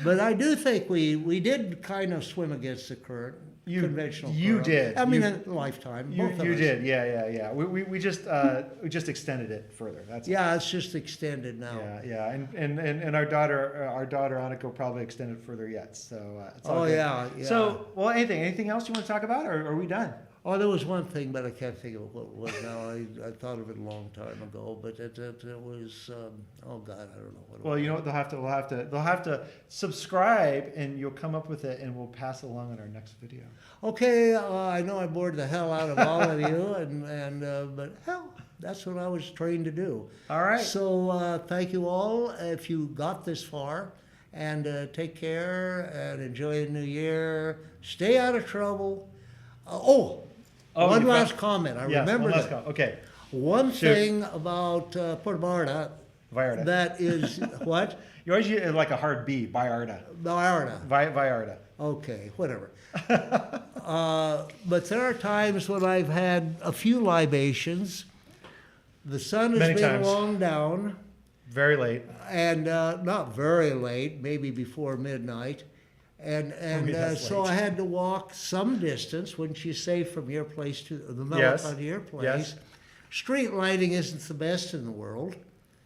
But I do think we did kind of swim against the current. Conventional. You current. did. I mean, in a lifetime. You Both of us. did. Yeah. We just extended it further. That's yeah. It's just extended now. Yeah. And our daughter Annika will probably extend it further yet. So it's all good. Yeah. So anything else you want to talk about, or are we done? Oh, there was one thing, but I can't think of what it was now. I thought of it a long time ago, but it was oh God, I don't know what it was. Well, you know what, they'll have to subscribe, and you'll come up with it, and we'll pass it along in our next video. Okay, I know I bored the hell out of all of you, but hell, that's what I was trained to do. All right. So thank you all if you got this far, and take care and enjoy the new year. Stay out of trouble. One last comment. I remember that. Okay. One thing about Puerto Vallarta. That is what? You always use like a hard B, Vallarta. Vallarta. Vallarta. Okay, whatever. But there are times when I've had a few libations. The sun has Many been times. long down, Very late. and not very late, maybe before midnight. And that's so late. I had to walk some distance, wouldn't you say, from your place to the Yes. Melican to your place. Yes. Street lighting isn't the best in the world.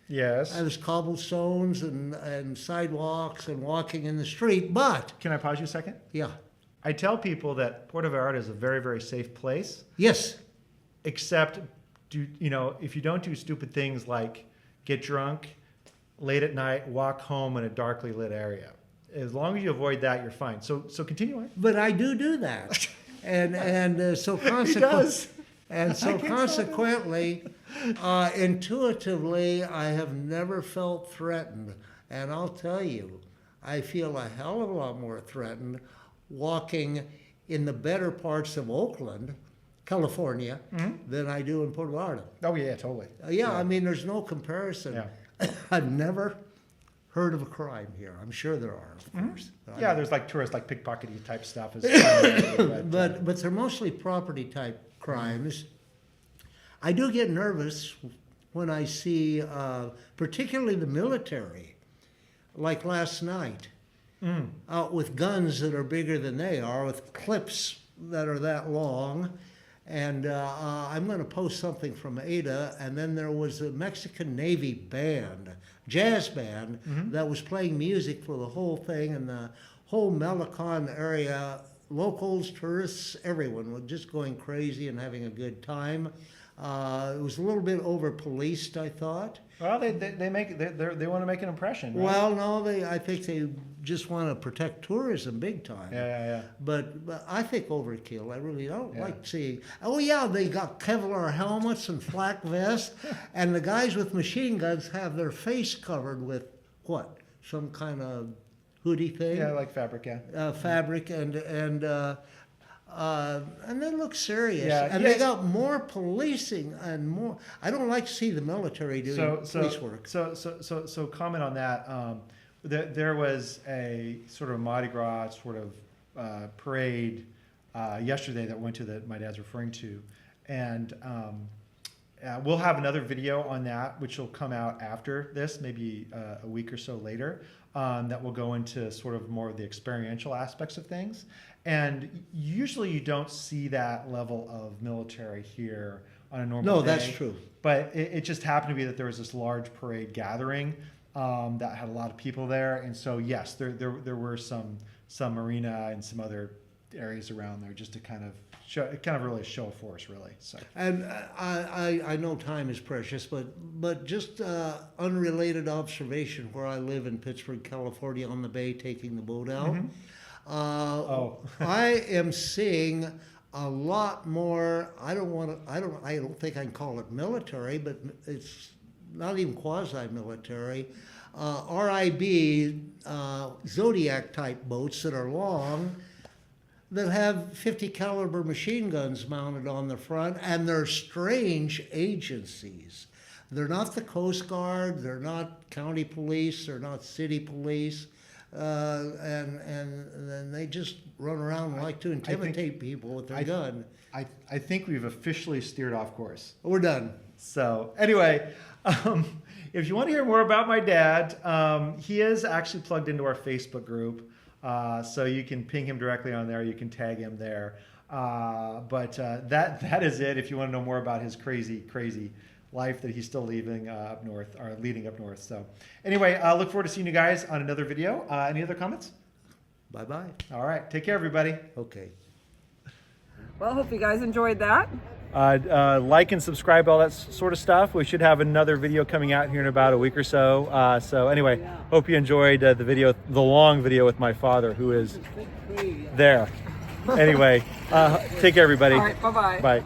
Yes. There's cobblestones and sidewalks and walking in the street, but Can I pause you a second? yeah, I tell people that Puerto Vallarta is a very, very safe place, yes, except if you don't do stupid things like get drunk late at night, walk home in a darkly lit area. As long as you avoid that, you're fine. So continue on. but I do that, and so He does. and so I can't stop it. consequently, intuitively, I have never felt threatened, and I'll tell you, I feel a hell of a lot more threatened walking in the better parts of Oakland, California, than I do in Puerto Vallarta. Oh yeah, totally. Yeah, I mean, there's no comparison. Yeah. I've never heard of a crime here. I'm sure there are, of course. Yeah, there's like tourist, like pickpockety type stuff. But they're mostly property type crimes. I do get nervous when I see, particularly the military, like last night, out with guns that are bigger than they are, with clips that are that long. And I'm going to post something from Ada, and then there was a Mexican Navy band, jazz band, that was playing music for the whole thing, and the whole Melican area, locals, tourists, everyone was just going crazy and having a good time. It was a little bit over-policed, I thought. Well, they want to make an impression. Right? Well, no, I think they just want to protect tourism big time. Yeah. But I think overkill. I really don't Yeah. like seeing. Oh yeah, they got Kevlar helmets and flak vests, and the guys with machine guns have their face covered with what? Some kind of hoodie thing. Yeah, like fabric. Yeah. Fabric and they look serious. Yeah, and yes. they got more policing and more. I don't like to see the military doing police work. So comment on that. There was a sort of Mardi Gras sort of parade yesterday that went to that my dad's referring to, and we'll have another video on that, which will come out after this, maybe a week or so later, that will go into sort of more of the experiential aspects of things. And usually you don't see that level of military here on a normal No, day. that's true. But it just happened to be that there was this large parade gathering that had a lot of people there. And so, yes, there were some marina and some other areas around there just to kind of really show a force, really. So. And I know time is precious, but just unrelated observation where I live in Pittsburgh, California, on the bay, taking the boat out. I am seeing a lot more. I don't think I can call it military, but it's not even quasi-military. RIB Zodiac type boats that are long, that have 50 caliber machine guns mounted on the front, and they're strange agencies. They're not the Coast Guard, they're not county police, they're not city police, and then they just run around and like to intimidate people with their gun. I think we've officially steered off course. We're done. So anyway, if you want to hear more about my dad, he is actually plugged into our Facebook group. So you can ping him directly on there. You can tag him there. But that is it. If you want to know more about his crazy life that he's still leading up north. So anyway, I look forward to seeing you guys on another video. Any other comments? Bye-bye. All right. Take care, everybody. Okay. Well, hope you guys enjoyed that. Like and subscribe, all that sort of stuff. We should have another video coming out here in about a week or so. So anyway, hope you enjoyed the long video with my father, who is there. Anyway, take care, everybody. All right, bye-bye. Bye.